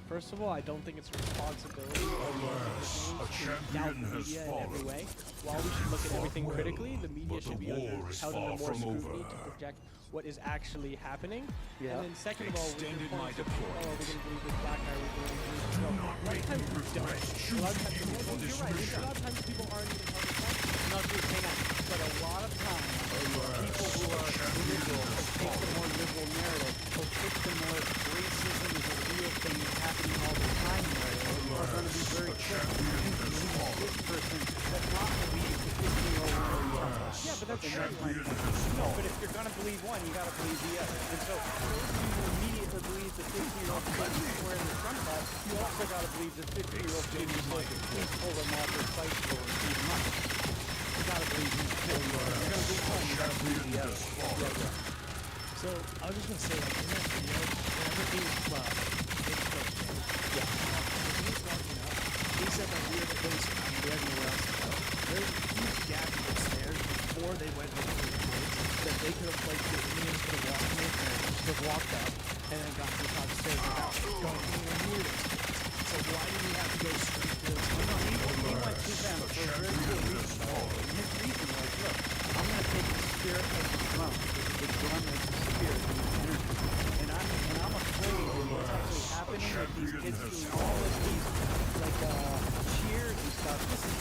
S6: First of all, I don't think it's a responsibility of
S2: Alas, a
S6: to
S2: champion
S6: doubt
S2: has
S6: media in every
S2: fallen.
S6: way. While we should look at everything
S2: Fought
S6: critically,
S2: well,
S6: the media
S2: but
S6: should
S2: the
S6: be
S2: war is
S6: held
S2: far
S6: under more
S2: from
S6: scrutiny
S2: over.
S6: to project what is actually happening.
S1: Yeah.
S6: And then second of all, with your
S2: Extended my
S6: point of,
S2: deployment.
S6: oh, we're going to believe this black guy, we're going to believe this.
S2: Do
S6: No,
S2: not
S6: a lot of
S2: make
S6: times
S2: me
S6: we don't.
S2: regret
S6: A lot of
S2: choosing
S6: times
S2: you for this
S6: you're right. A
S2: mission.
S6: lot of times people aren't even held accountable.
S1: No, dude, hang on. But a lot of times, people who are liberal will take the more liberal narrative, will take the more racism is a real thing that's happening all the time narrative, are going to be very quick to believe this person does not believe the 15-year-old Trump. Yeah, but that's no, but if you're going to believe one, you got to believe the other. And so, those who immediately believe the 15-year-old kid who's wearing the Trump hat, you also got to believe the 15-year-old kid who said, please pull them off their bicycle and beat them up. You gotta believe him too. You're gonna believe one, you gotta believe the other.
S6: So I was just gonna say, like in that video, whenever he was walking up, he said that we were the place we had nowhere else to go. There was a huge gap in the stairs before they went over to the kids that they could have like the Indians could have walked in and could have walked up and then got to the top of the stairs without going anywhere near this. So why do we have to go straight to this?
S1: He went to them for a very good reason. And his reason was, look, I'm gonna take the spirit of the drum, because the drum is the spirit and the energy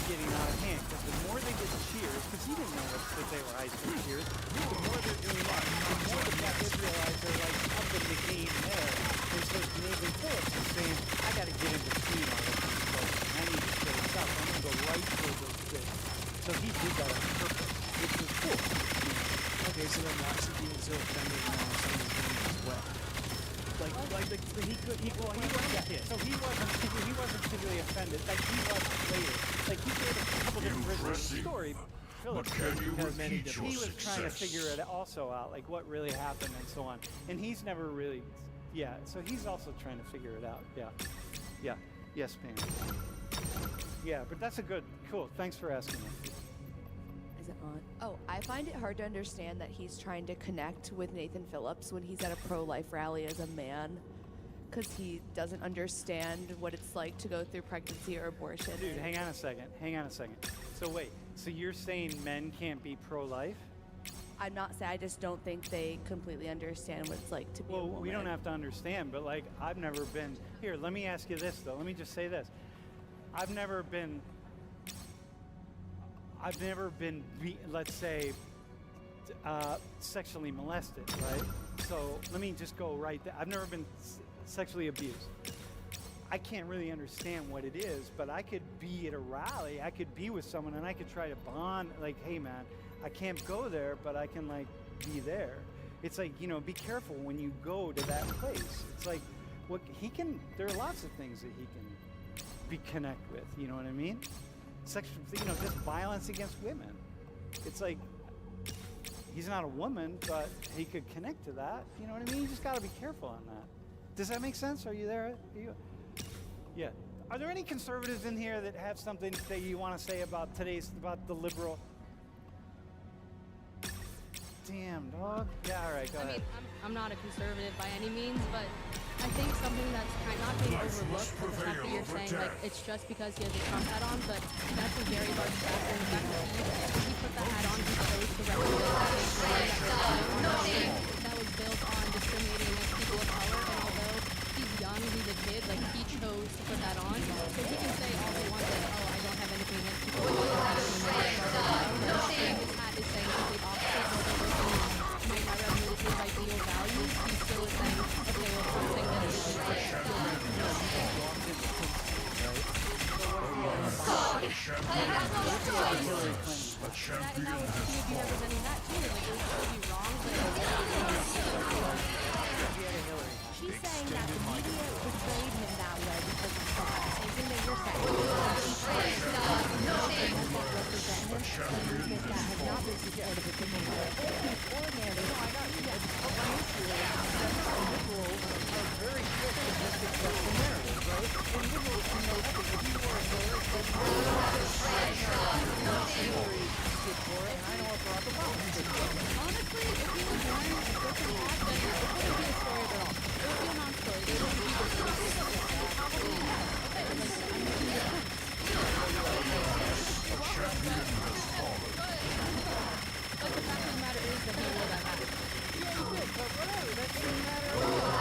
S1: getting out of hand because the more they get cheers, because he didn't know that they were high school cheers, the more they're doing that, the more the Packers realize they're like upping the game there. And so Nathan Phillips is saying, I got to get into speed on this folks. I need to show this up. I'm going to go right for those kids. So he did that on purpose, which was cool.
S6: Okay, so then why is he being so offended now when someone's doing it as well? He wasn't a kid.
S1: So he wasn't particularly offended. Like he was later. Like he gave a couple different versions of the
S2: Impressive.
S1: story.
S2: But
S1: Phillips
S2: can
S1: did,
S2: you
S1: because
S2: repeat your
S1: he was trying to
S2: success?
S1: figure it also out, like what really happened and so on. And he's never really, yeah. So he's also trying to figure it out. Yeah. Yes, Pam. Yeah, but that's a good, cool. Thanks for asking that.
S3: Is it on? Oh, I find it hard to understand that he's trying to connect with Nathan Phillips when he's at a pro-life rally as a man, because he doesn't understand what it's like to go through pregnancy or abortion.
S1: Dude, hang on a second. So wait, so you're saying men can't be pro-life?
S3: I'm not saying, I just don't think they completely understand what it's like to be a
S1: Well,
S3: woman.
S1: we don't have to understand, but like I've never been here. Let me ask you this though. Let me just say this. I've never been, let's say, sexually molested, right? So let me just go right there. I've never been sexually abused. I can't really understand what it is, but I could be at a rally. I could be with someone and I could try to bond. Like, hey man, I can't go there, but I can like be there. It's like, you know, be careful when you go to that place. It's like, what he can. There are lots of things that he can connect with. You know what I mean? Sexual, you know, just violence against women. It's like he's not a woman, but he could connect to that. You know what I mean? You just got to be careful on that. Does that make sense? Are you there? Yeah. Are there any conservatives in here that have something that you want to say about the liberal? Damn, dog. Yeah, all right, go ahead.
S7: I mean, I'm not a conservative by any means, but I think something that's kind of not being
S2: Life
S7: overlooked
S2: must
S7: is the fact that
S2: prevail
S7: you're
S2: over
S7: saying like
S2: death.
S7: it's just because he has a Trump hat on, but that's a very large factor in the fact that he put that hat on, he chose to represent that was built on discriminating against people of color, and although he's young, he's a kid, like he chose to put that on, so he can say all he wants, like, oh, I don't have anything against people of color, his hat is saying complete opposite, although might not resonate with his ideal values, he still is saying, okay, well, something that is
S2: A
S7: that
S2: champion
S7: would
S2: has
S7: be
S2: fallen.
S7: representing that too. Like it would be wrong, but
S3: She's saying that the media portrayed him that way because of Trump. Same thing that you're saying. Represent him, but movement that has not been supportive of people who are ordinary.
S1: Liberals are very quick to just accept the narrative, right? And liberals can know that if you were a Hillary stood for it, and I know what Barack Obama stood for.
S7: honestly, if he was wearing a different hat, then it wouldn't be a story at all. It would be a non-story. They wouldn't be the story. Probably not. Okay, like, I mean, yeah. But the fact of the matter is that he wore that hat.
S1: Yeah, he did, but whatever, that doesn't matter at all.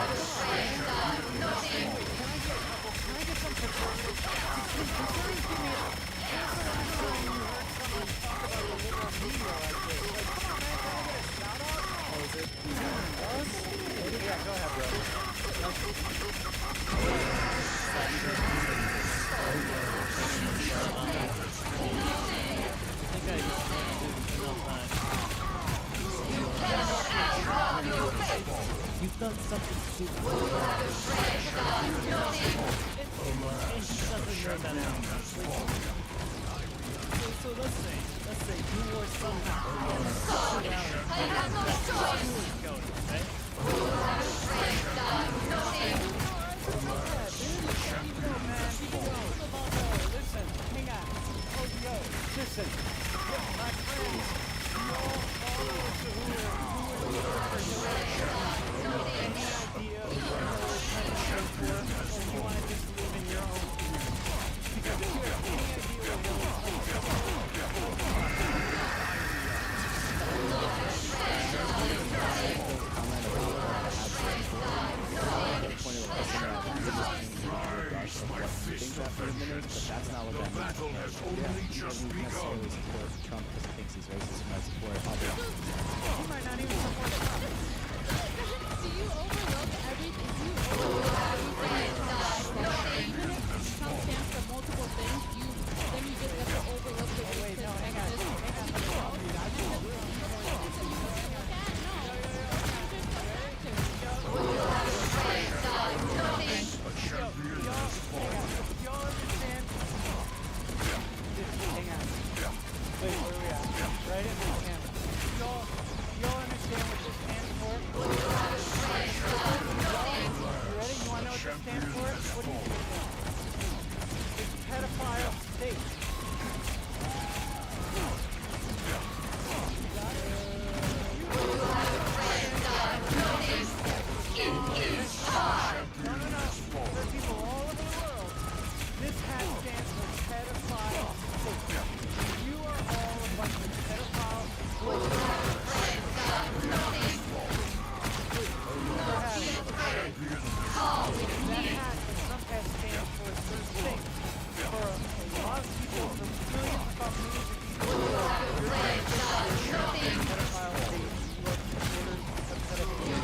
S1: Can I get some conservative? Conservatives give me a... When's the last time you heard someone talk about the liberal media like this? Like, come on, man, can I get a shout-out? Oh, is it? Yeah, go ahead, bro.
S6: You've done something stupid. And he doesn't know that now. So let's say you were somehow
S1: Listen, hang on. Oh, yo, listen. Yo, my friends, you all follow us who are any idea of what Hillary Clinton stood for, or you want to just live in your own community? Because if you have any idea what Hillary Clinton
S2: Rise, my fist of
S6: that's not what
S2: The
S6: that means.
S2: battle has
S6: Yeah,
S2: only
S6: he
S2: just
S6: doesn't necessarily
S2: begun.
S6: support Trump because he thinks he's racist. He might support other.
S1: He might not even support Trump.
S7: Do you overlook everything? Do you overlook everything even if Trump stands for multiple things, then you just have to overlook the
S1: Wait, no, hang on.
S7: racist,
S1: Hang on. Let me read.
S2: A champion has fallen.
S1: Y'all understand? Hang on. Wait, where are we at? Right in this camera. Y'all understand what this stands for? You ready? You want to know what this stands for? What do you think it is? It's pedophile state. No. For people all over the world, this hat stands for pedophile state. You are all a bunch of pedophiles. That hat that Trump has stands for a certain thing. For a lot of people, for millions upon millions of people, you're pedophile state. You are supporters of pedophilia.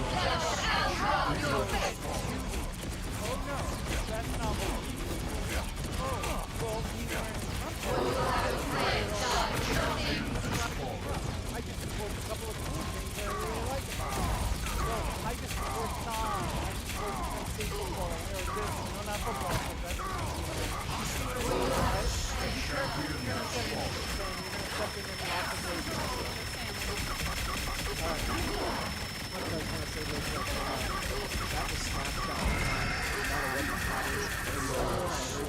S1: Oh no, that's not what we do. Oh, well, he's wearing Trump I just support a couple of cool things that I really like about him. So, I just support song. I support Penn State football. Or this, no, not football, but that's what you see what I mean, right? And be careful if you're going to set an exam, you're going to step in the opposition.
S6: Alright. What I was going to say was that that was snapshot in time. No matter what the plot is,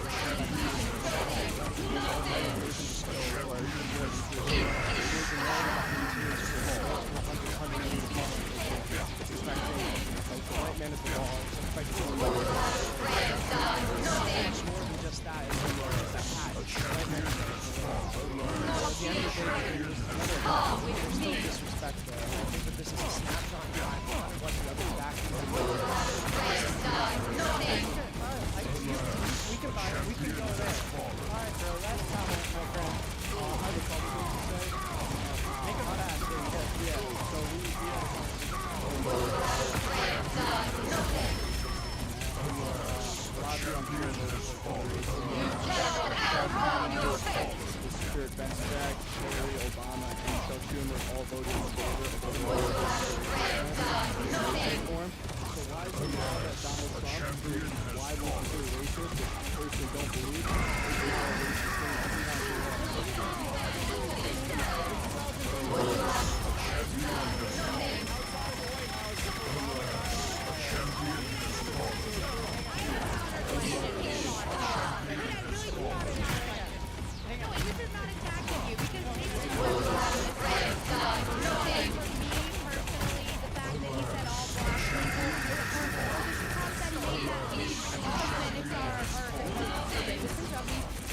S6: white man is the law. It's expected to be more than just that. It's more than just a hat. White man is the law. At the end of the day, there's still disrespect there. I think that this is a snapshot in time. No matter what the other factors are.
S1: We can go there. Alright, bro, last comment, my friend. I would probably say, make it fast. Yeah, so we had
S6: Spirit Bensack, Hillary, Obama, and Chuck Schumer all voted in favor of So why is it now that Donald Trump is widely considered racist, which I personally don't believe, is the racist thing that he
S3: This is not attacking you because maybe for me personally, the fact that he said all black people, Trump said he made that often it's our biggest issue.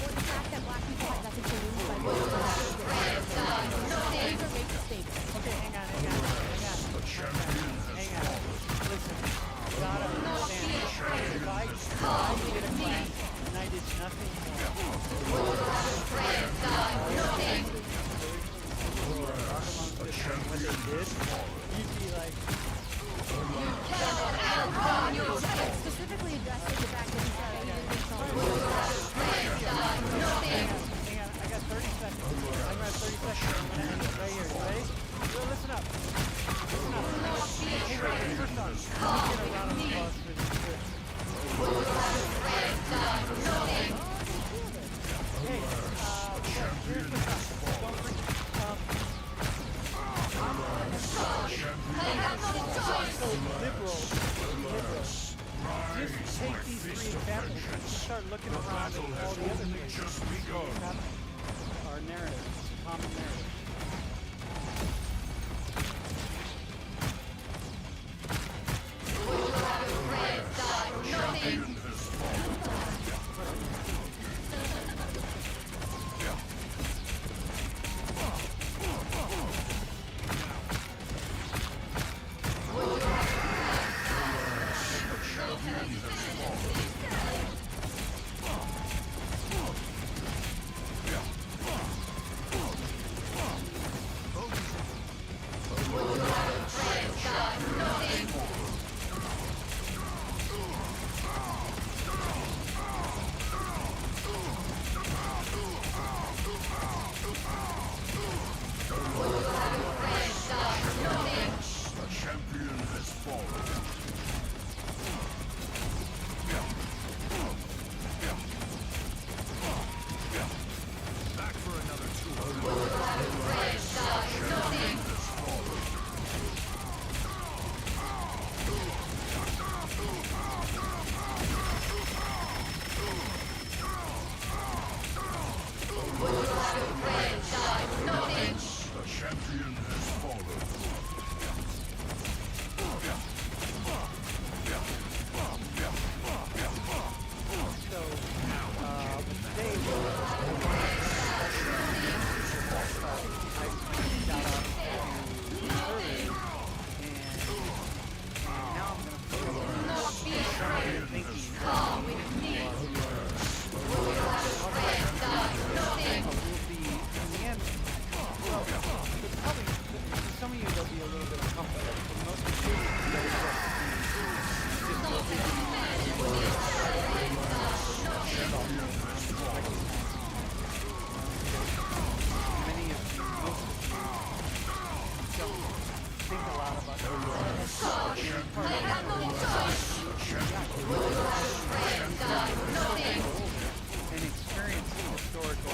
S1: historical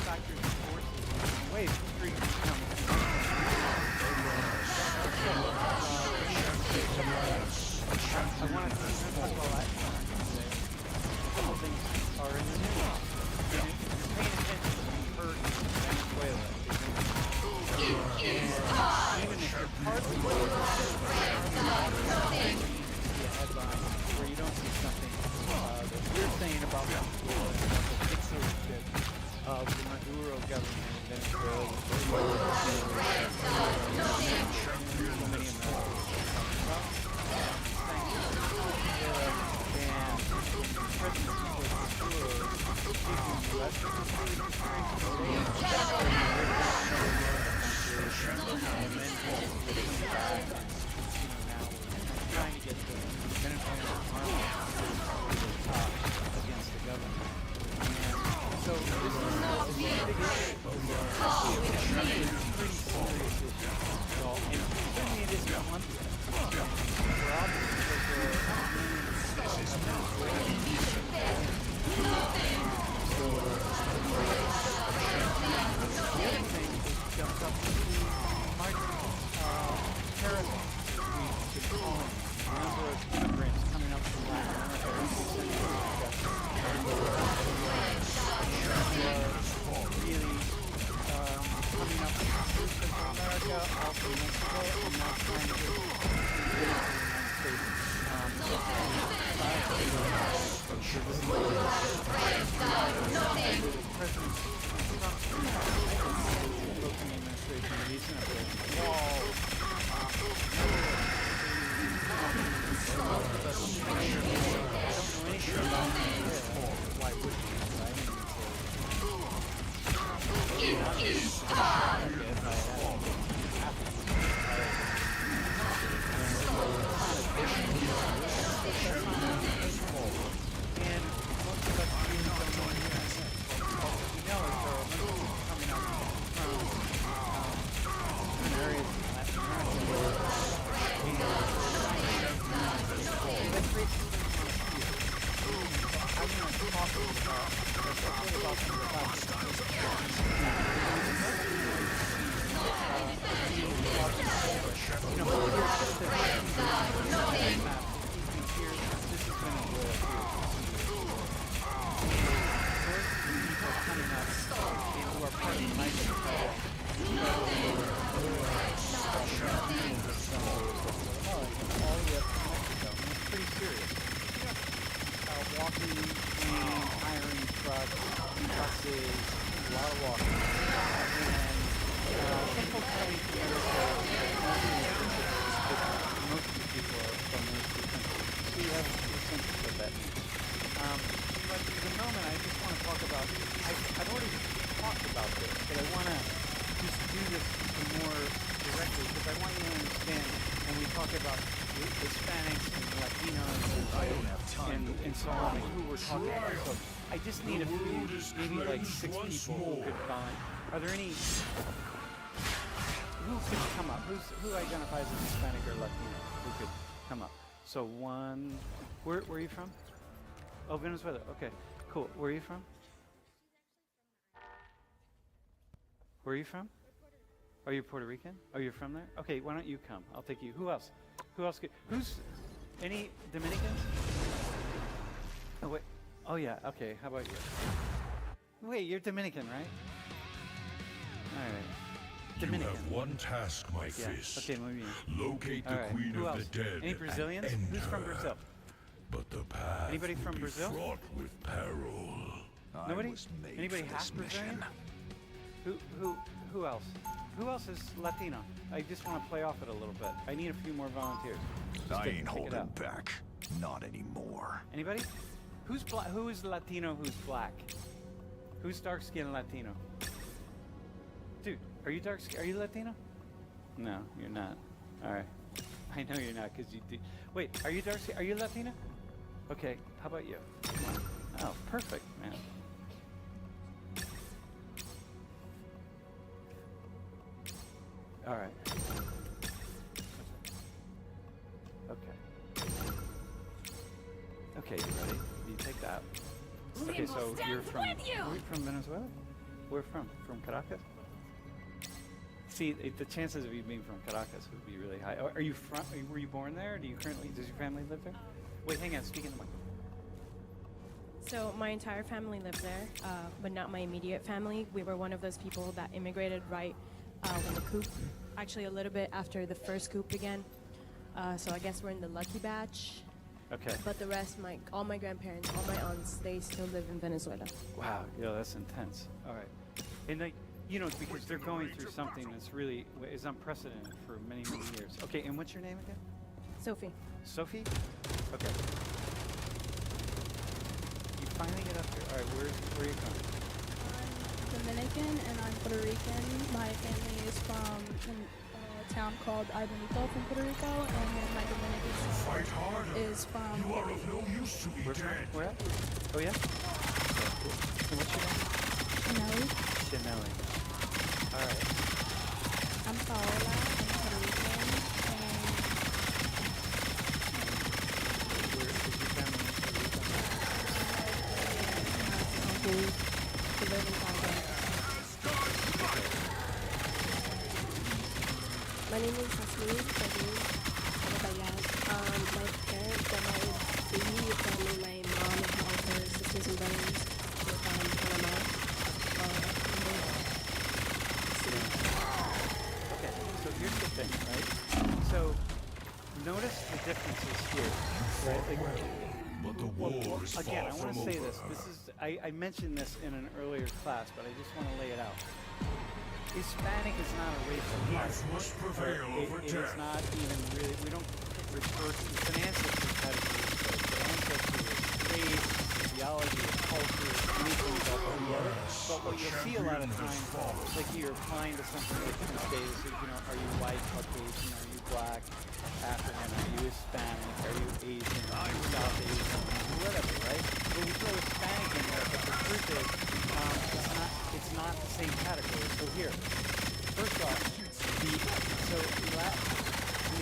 S1: factors and forces and ways the street becomes I want to talk about that today. A couple things are in the news. And if you're paying attention, you've heard Venezuela is in the news. And even if you're part of the news, you see a headline where you don't see something that you're saying about the dictatorship of the Maduro government in Venezuela. So many Americans talking about. Trying to get the Venezuelan army against the government. And so this is a big issue. Pretty serious issue. So, and certainly it is Colombia. We're obviously the other thing is jumped up to migrant terrorism. We've been calling a number of immigrants coming up from Latin America really coming up from Central America, off from Mexico, and now trying to get into the United States. President Trump's administration releasing a wall. Why would and most of us really don't know anything. What we know is there are missiles coming up from different areas in Latin America. That creates I'm going to talk about some of the pretty serious. Walking, hiring trucks, buses, a lot of walking. And some folks coming to most of the people are from those two countries. So you have a sense of what that means. But for the moment, I just want to talk about, I've already talked about this, but I want to just do this more directly because I want you to understand when we talk about Hispanics and Latinos and so on, and who we're talking about. So I just need a few, maybe like 6 people who could volunteer. Are there any, who could come up? Who identifies as Hispanic or Latino? Who could come up? So one, where are you from? Oh, Venezuela. Okay, cool. Where are you from? Where are you from? Oh, you're Puerto Rican? Oh, you're from there? Okay, why don't you come? I'll take you. Who else? Who else? Who's, any Dominicans? Oh, wait. Oh, yeah. Okay, how about you? Wait, you're Dominican, right? All right. Dominican.
S2: You have one task, my fist.
S1: Okay, move in.
S2: Locate the Queen
S1: Who
S2: of
S1: else?
S2: the Dead.
S1: Any Brazilians?
S2: And
S1: Who's from
S2: her.
S1: Brazil?
S2: But the path
S1: Anybody from
S2: will be
S1: Brazil?
S2: fraught with peril.
S1: Nobody? Anybody half Brazilian? Who else? Who else is Latino? I just want to play off it a little bit. I need a few more volunteers.
S8: I ain't holding back. Not anymore.
S1: Anybody? Who's black? Who is Latino? Who's black? Who's dark-skinned Latino? Dude, are you dark-skinned? Are you Latino? No, you're not. All right. I know you're not because you do. Wait, are you dark-skinned? Are you Latino? Okay. How about you? Come on. Oh, perfect, man. All right. Okay. Okay, you ready? You take that. Okay, so you're from Venezuela? Where from? From Caracas? See, the chances of you being from Caracas would be really high. Are you from? Were you born there? Does your family live there? Wait, hang on. Speak in the mic.
S9: So my entire family lived there, but not my immediate family. We were one of those people that immigrated right when the coup, actually a little bit after the first coup began. So I guess we're in the lucky batch.
S1: Okay.
S9: But the rest, all my grandparents, all my aunts, they still live in Venezuela.
S1: Wow. Yeah, that's intense. All right. And like, because they're going through something that's really is unprecedented for many, many years. Okay. And what's your name again?
S9: Sophie.
S1: Sophie? Okay. You finally get up here. All right, where are you from?
S4: I'm Dominican and I'm Puerto Rican. My family is from a town called Arbolito from Puerto Rico, and then my Dominican
S2: Fight
S4: sister
S2: harder.
S4: is from
S2: You are
S4: Italy.
S2: of no use to be
S1: Where from?
S2: dead.
S1: Where at? Oh, yeah? And what's your name?
S4: Chanel.
S1: Chanelli. All right.
S4: I'm Paola. I'm Puerto Rican, and
S1: Where is your family in Puerto Rico?
S4: uncles who live in Congo.
S9: My name is Jasmine.
S7: My parents, my immediate family, my mom and all her sisters and brothers were from Panama.
S1: Okay, so here's the thing, right? So notice the differences here, right? Like,
S2: But the war is
S1: again, I
S2: far
S1: want
S2: from
S1: to say
S2: over.
S1: this. This is I mentioned this in an earlier class, but I just want to lay it out. Hispanic is not a racial
S2: Life
S1: category.
S2: must prevail over
S1: It is
S2: death.
S1: not even really. We don't refer to it's an ancestry category. So the ancestry is race, theology, culture, anything about the other. But what you'll see a lot of times, like you're applying to something like in the States, are you white, Caucasian, are you black, African, are you Hispanic, are you Asian, are you South Asian, whatever, right? But we throw Hispanic in there, but the truth is, it's not the same category. So here, first off, the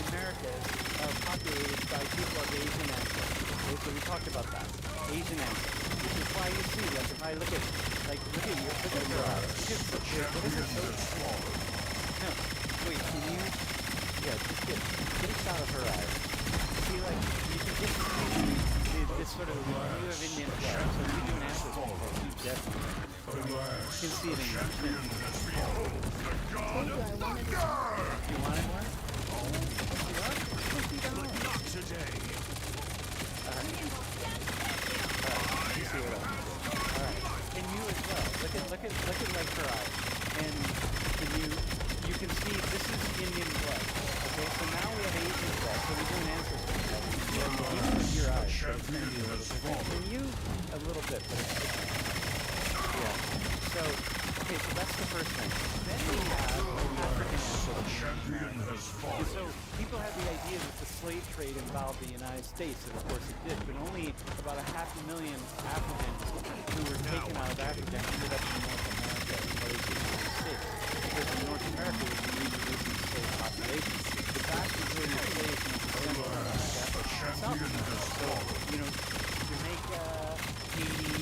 S1: Americas are populated by people of Asian ancestry. Okay, so we talked about that. Asian ancestry. Which is why you see, like if I look at her eyes. What is it? No, wait, can you? Yeah, just get a shot of her eyes. See, like you can just see this sort of you have Indian blood. So if you do an ancestry test, you definitely can see it in your skin. You wanted one?
S2: Not today.
S1: You see what else? All right, and you as well. Look at like her eyes, and you can see this is Indian blood. Okay, so now we have Asian blood, so we do an ancestry test. Even with your eyes, but it's going to be a little different. And you a little bit, but it's different. Yeah. So okay, so that's the first thing. Then we have African ancestry.
S2: Champion has
S1: And
S2: fallen.
S1: so people have the idea that the slave trade involved the United States, and of course it did, but only about 500,000 Africans who were taken out of Africa ended up in North America and raised in the United States. Because in North America was the reproducing slave population. The vast majority of slaves went to Central America and South America. So, Jamaica, Haiti,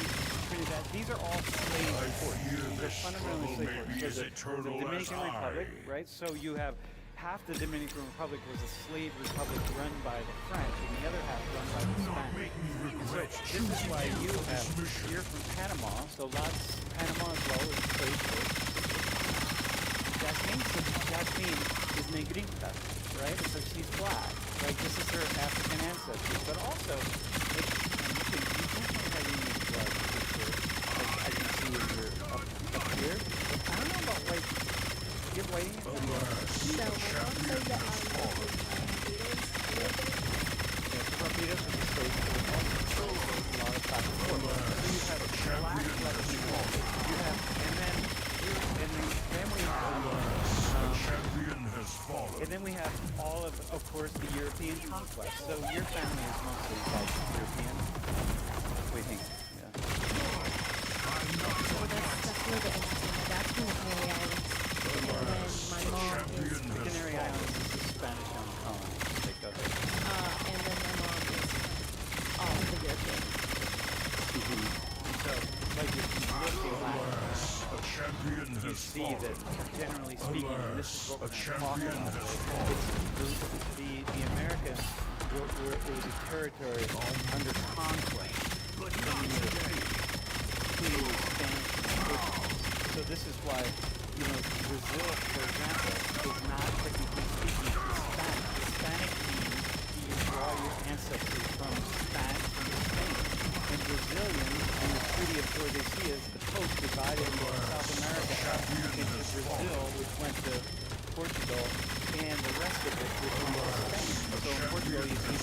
S1: Trinidad, these are all slave ports. These are fundamentally slave ports. So the Dominican Republic, right? So you have half the Dominican Republic was a slave republic run by the French, and the other half run by the Spanish. And so this is why you're from Panama, so Panama as well is slave port. Jasmine is negrita, right? So she's black, right? This is her African ancestry, but also, you definitely have unique blood, for sure. Like I can see when you're up here. But I don't know about white. You have white in your
S7: So my mom says that I'm
S1: Torpedoes was a slave to the culture. So a lot of back and forth. So you have black Latino. You have, and then we have,
S2: Champion has fallen.
S1: and then we have all of course, the European conquest. So your family is mostly like European. Wait, hang on. Yeah.
S9: So that's a little bit interesting. My dad's from the Canary Islands, and then my mom is,
S1: The Canary Islands is the Spanish owned colony. Okay, go ahead.
S9: and then my mom is all the European.
S1: So
S2: champion
S1: you
S2: has
S1: see
S2: fallen.
S1: that, generally speaking, and this is what we're
S2: A
S1: going to talk
S2: champion
S1: about,
S2: has
S1: the Americans it was a territory under conquest from the Europeans, including the Spanish and Portuguese. So this is why, Brazil, for example, is not technically speaking Hispanic. Hispanic means you draw your ancestors from Spain. And Brazilians, in the Treaty of Tordesillas, the Pope divided South America into Brazil, which went to Portugal, and the rest of it, which went to Spain. So in Portugal, you see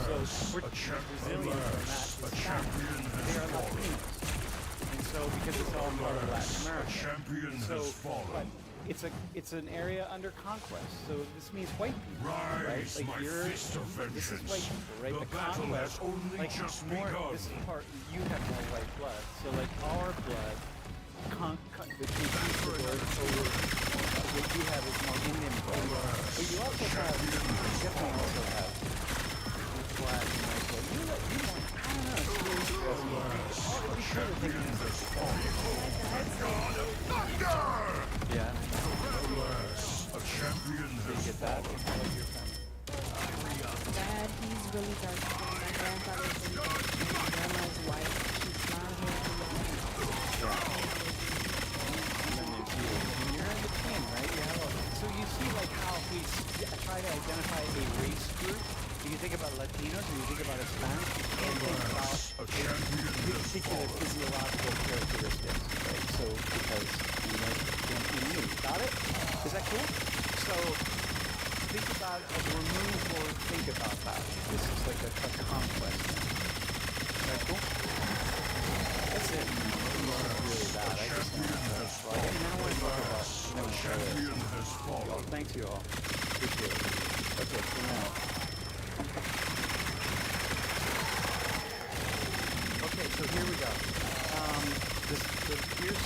S1: So Brazilians are not Hispanic. They are Latinos. And so, because it's all part of Latin America. But it's an area under conquest. So this means white people, right?
S2: Rise,
S1: Like
S2: my
S1: you're,
S2: fist of
S1: this is
S2: vengeance.
S1: white people, right?
S2: The
S1: The
S2: battle
S1: conquest,
S2: has only
S1: like
S2: just
S1: more,
S2: begun.
S1: this is part, you have more white blood. So like our blood, the conquistadors over, what you have is more Indian blood. But you also have, you definitely also have black and white blood. You want, I don't know, it's really interesting. All the champion has fallen. Yeah.
S2: A champion has
S1: Get that? Your family.
S3: Dad, he's really dark skinned. My grandfather's really dark skinned. My grandma's white. She's not here for long.
S1: And then there's you. And you're in between, right? You have so you see like how if we try to identify a race group, if you think about Latinos or you think about Hispanics, you can't think about particular physiological characteristics, right? So because in you, got it? Is that cool? So think about remove or think about that. This is like a conquest thing. Is that cool? That's it. Really bad. I just want to and I want to talk about
S2: champion has fallen.
S1: Thanks you all. Appreciate it. Okay, so now. Okay, so here we go. Here's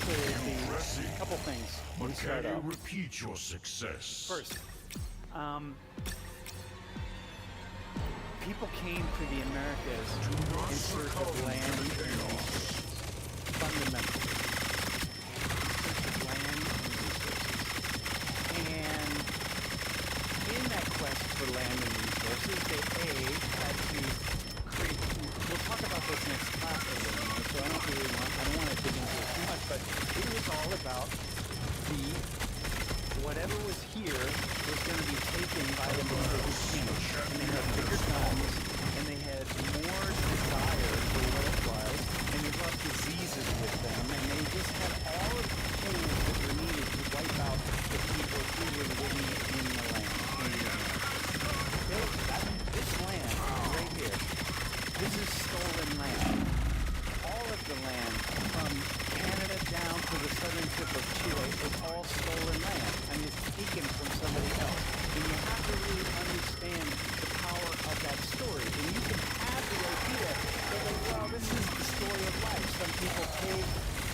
S1: the couple things.
S2: But
S1: We start
S2: can you
S1: out.
S2: repeat your success?
S1: First, people came to the Americas in search of land and resources. Fundamentally. In search of land and resources. And in that quest for land and resources, they had to create. We'll talk about this next class a little more, so I don't want to dig into it too much, but it was all about whatever was here was going to be taken by the people who came. And they had bigger guns, and they had more desire for what it was, and they brought diseases with them, and they just had all of the tools that were needed to wipe out the people who were living in the land. This land right here, this is stolen land. All of the land from Canada down to the southern tip of Chile is all stolen land. I mean, it's taken from somebody else. And you have to really understand the power of that story. And you can have the idea that, like, well, this is the story of life. Some people take,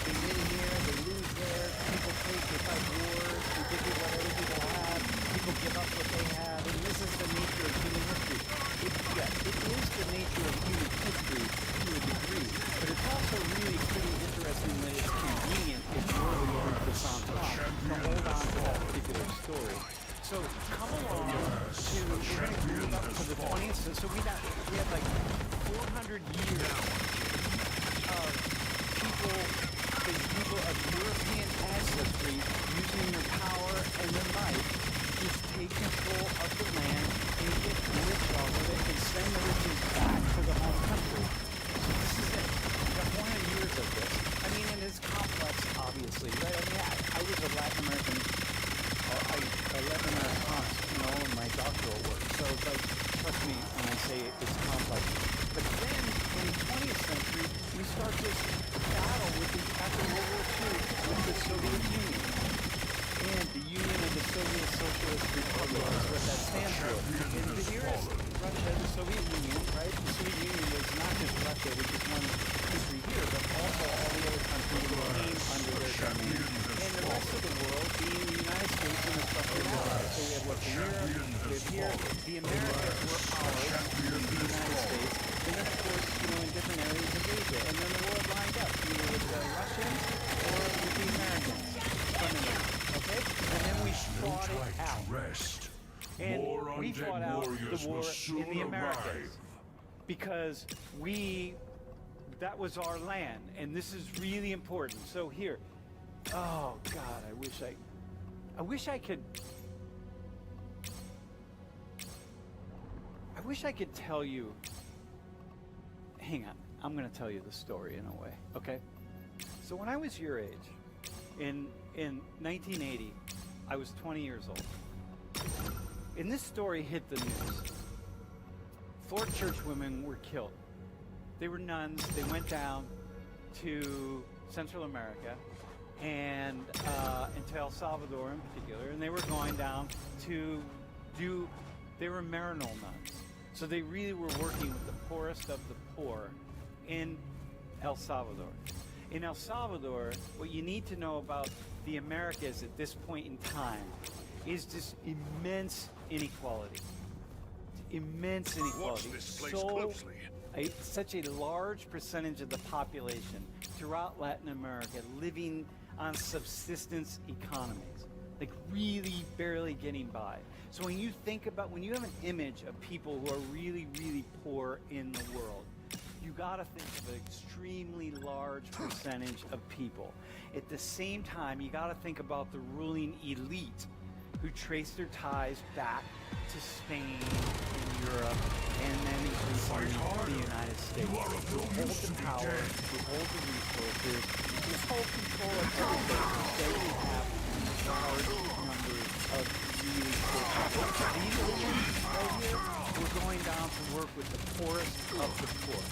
S1: they win here, they lose there. People take, they fight wars, they give you what other people have. People give up what they have. And this is the nature of human history. It is the nature of human history to a degree, but it's also really pretty interesting that it's convenient if you're the one that's on top to hold on to that particular story. So come along to, we're going to move up to the 20th, so we had like 400 years of people of European ancestry using their power and their might to take control of the land and get rich off of it and send the riches back to the home country. So this is it. We got 400 years of this. I mean, and it's complex, obviously, right? I mean, I was a Latin American, I Latin Americanist, in my doctoral work. So it's like, trust me when I say it's complex. But then, in the 20th century, we start this battle after World War II with the Soviet Union. And the Union of the Soviet Socialist Republic is what that stands for. And here is Russia, the Soviet Union, right? The Soviet Union was not just Russia, which is one country here, but also all the other countries that came under their domain. And the rest of the world being the United States and its Western allies. So we had Western Europe, we had here, the Americas were ours, the United States, and then of course, in different areas of Asia. And then the world lined up, either with the Russians or we
S2: Undead
S1: fought out
S2: warriors
S1: the
S2: will
S1: war
S2: soon
S1: in the Americas
S2: arrive.
S1: because that was our land, and this is really important. So here, oh God, I wish I could tell you. Hang on, I'm going to tell you the story in a way, okay? So when I was your age, in 1980, I was 20 years old. And this story hit the news. 4 church women were killed. They were nuns. They went down to Central America and into El Salvador in particular, and they were going down to they were Marinol nuns. So they really were working with the poorest of the poor in El Salvador. In El Salvador, what you need to know about the Americas at this point in time is just immense inequality. Immense inequality.
S2: Watch this place closely.
S1: Such a large percentage of the population throughout Latin America living on subsistence economies, like really barely getting by. So when you have an image of people who are really, really poor in the world, you gotta think of an extremely large percentage of people. At the same time, you gotta think about the ruling elite who trace their ties back to Spain and Europe and then increasingly the United States. Who hold the power, who hold the resources, who hold control of everything. They have large numbers of really poor people. These ones right here were going down to work with the poorest of the poor.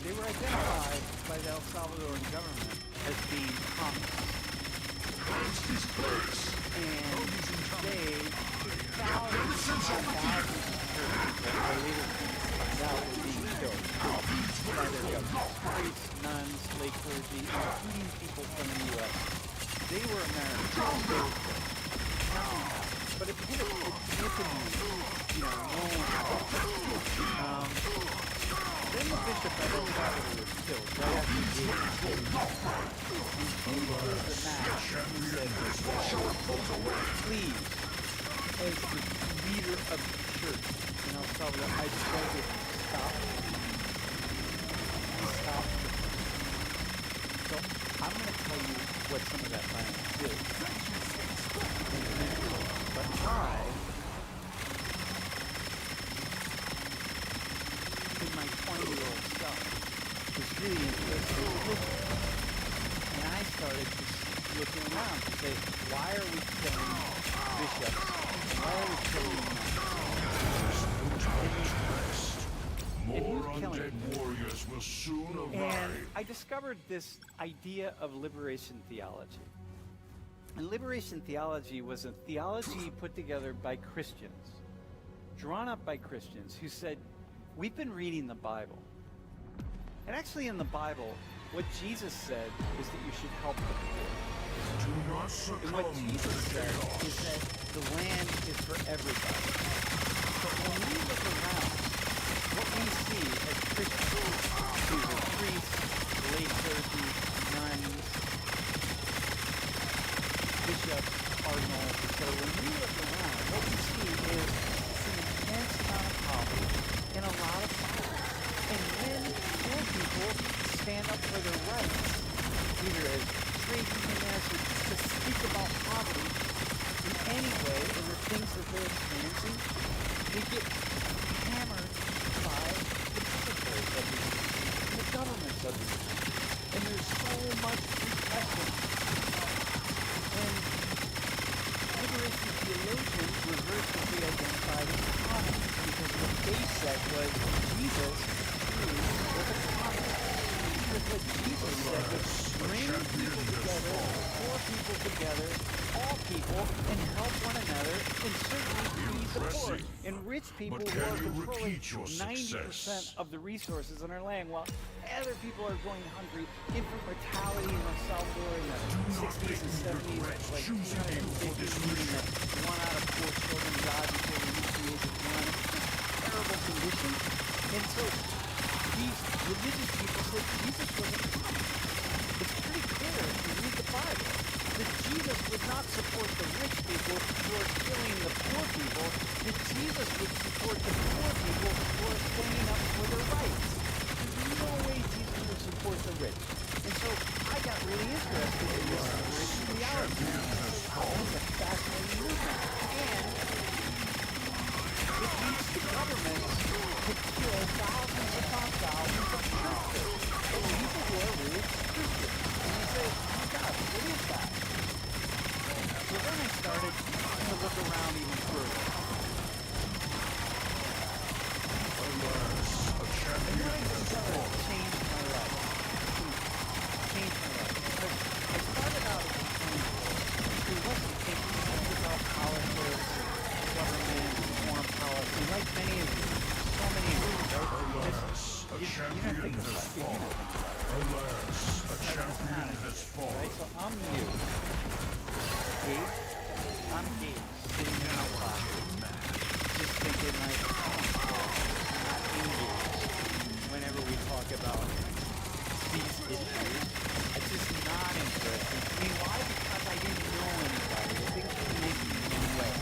S1: They were identified by the El Salvadoran government as being communists. And they, thousands of churches that I later found out were being killed by their government. Priests, nuns, lay clergy, including people from the U.S. They were Americans. They were killed. But if you get no one then the bishop of El Salvador was killed right after he gave his statement. He closed the mass and said, please, as the leader of the church in El Salvador, I beg you, stop. Stop. So I'm going to tell you what some of that violence is. But in my 20-year-old self, was really interested in history. And I started just looking around to say, why are we killing bishops? Why are we killing nuns?
S2: More undead warriors will soon arrive.
S1: And I discovered this idea of liberation theology. And liberation theology was a theology put together by Christians, drawn up by Christians who said, we've been reading the Bible. And actually in the Bible, what Jesus said is that you should help the poor.
S2: Do not succumb
S1: And what Jesus said is that the land is for everybody. But when we look around, what we see as Christians, these are priests, lay clergy, nuns, bishops, cardinals, so when we look around, what we see is an immense amount of poverty and a lot of violence. And when more people stand up for their rights, either as trade unionists or just to speak about poverty in any way and the things that they're experiencing, they get hammered by the military of the and the governments of the and there's so much repression. And liberation theologians reverse what we identified as communists, because what they said was Jesus was a communist. Because what Jesus said was bring people together, poor people together, all people, and help one another, and certainly feed the poor. And rich people
S2: But
S1: who
S2: can
S1: are
S2: you
S1: controlling
S2: repeat your
S1: 90%
S2: success?
S1: of the resources in our land, while other people are going hungry. Infant mortality in El Salvador in the 60s and 70s, like 250, meaning that 1 out of 4 children died before they reached the age of 1. Terrible conditions. And so these religious people said Jesus was a communist. It's pretty clear if you read the Bible that Jesus was not not support the rich people who are killing the poor people, that Jesus would support the poor people who are standing up for their rights. There's no way Jesus would support the rich. And so I got really interested in this rich reality. It's a fascinating movement. And it leads to governments to kill thousands upon thousands of Christians. Of people who are really Christians. And you say, oh my God, what is that? So then I started to look around even further.
S2: Alas, a champion has fallen.
S1: Changed my life. Changed my life. Because I started out as a 20-year-old who wasn't thinking much about politics, government, foreign policy, like many of you. So many of you, right?
S2: Alas, a champion has fallen. Alas, a champion has fallen.
S1: Right? So I'm new. I'm Gabe, sitting in my pocket, just thinking like, I'm not engaged whenever we talk about these issues. It's just not interesting to me. Why? Because I didn't know anybody. I didn't connect in any way.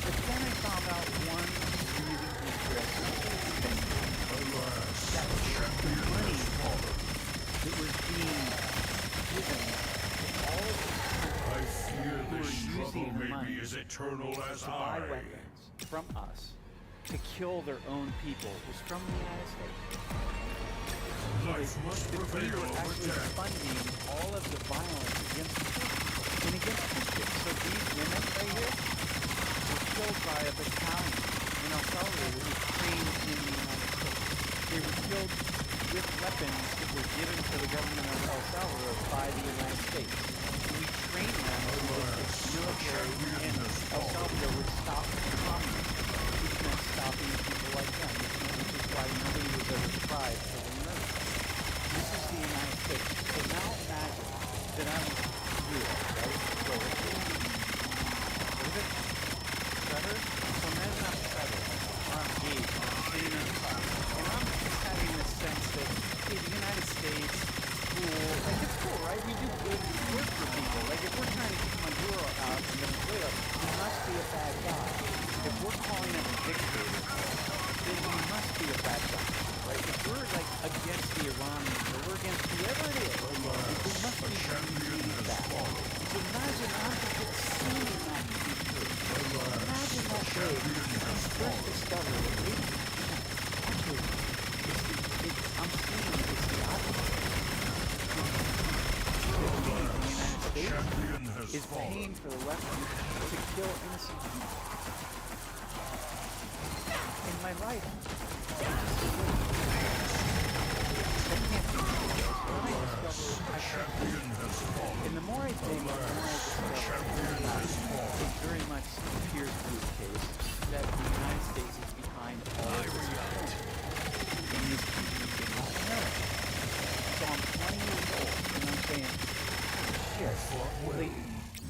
S1: But then I found out one really interesting thing.
S2: Alas,
S1: That
S2: a champion
S1: money
S2: has fallen.
S1: that was being given all of these
S2: I fear
S1: who
S2: this
S1: are
S2: struggle
S1: using
S2: may
S1: money
S2: be as eternal as
S1: to buy
S2: I.
S1: weapons from us to kill their own people was from the United States.
S2: Life must
S1: That we
S2: prevail
S1: were
S2: over
S1: actually
S2: death.
S1: funding all of the violence against the Christians and against Christians. So these women right here were killed by a battalion in El Salvador who was trained in the United States. They were killed with weapons that were given to the government of El Salvador by the United States. We trained them so that the military in El Salvador would stop communism, which meant stopping people like them, which is why nobody was ever tried for the murder. This is the United States. So now imagine that I'm here, right? So what is it? Trevor? So imagine I'm Trevor, or I'm Gabe, or I'm sitting in a car, and I'm just having this sense that, hey, the United States, cool, like it's cool, right? We do good work for people. Like if we're trying to keep Maduro out in Venezuela, he must be a bad guy. If we're calling him a dictator, then he must be a bad guy, right? If we're like against the Iranians or we're against whoever it is, we must be really bad. So imagine I'm just seeing that to be true. Imagine that day when I first discovered that maybe, actually, I'm seeing it's the opposite. The United States is paying for the weapons to kill innocent people. In my life, I can't do this. When I discovered, and the more I think, the more I discover it very much appears to be the case that the United States is behind all of this killing. And these countries do not know it. So I'm 20 years old, and I'm saying,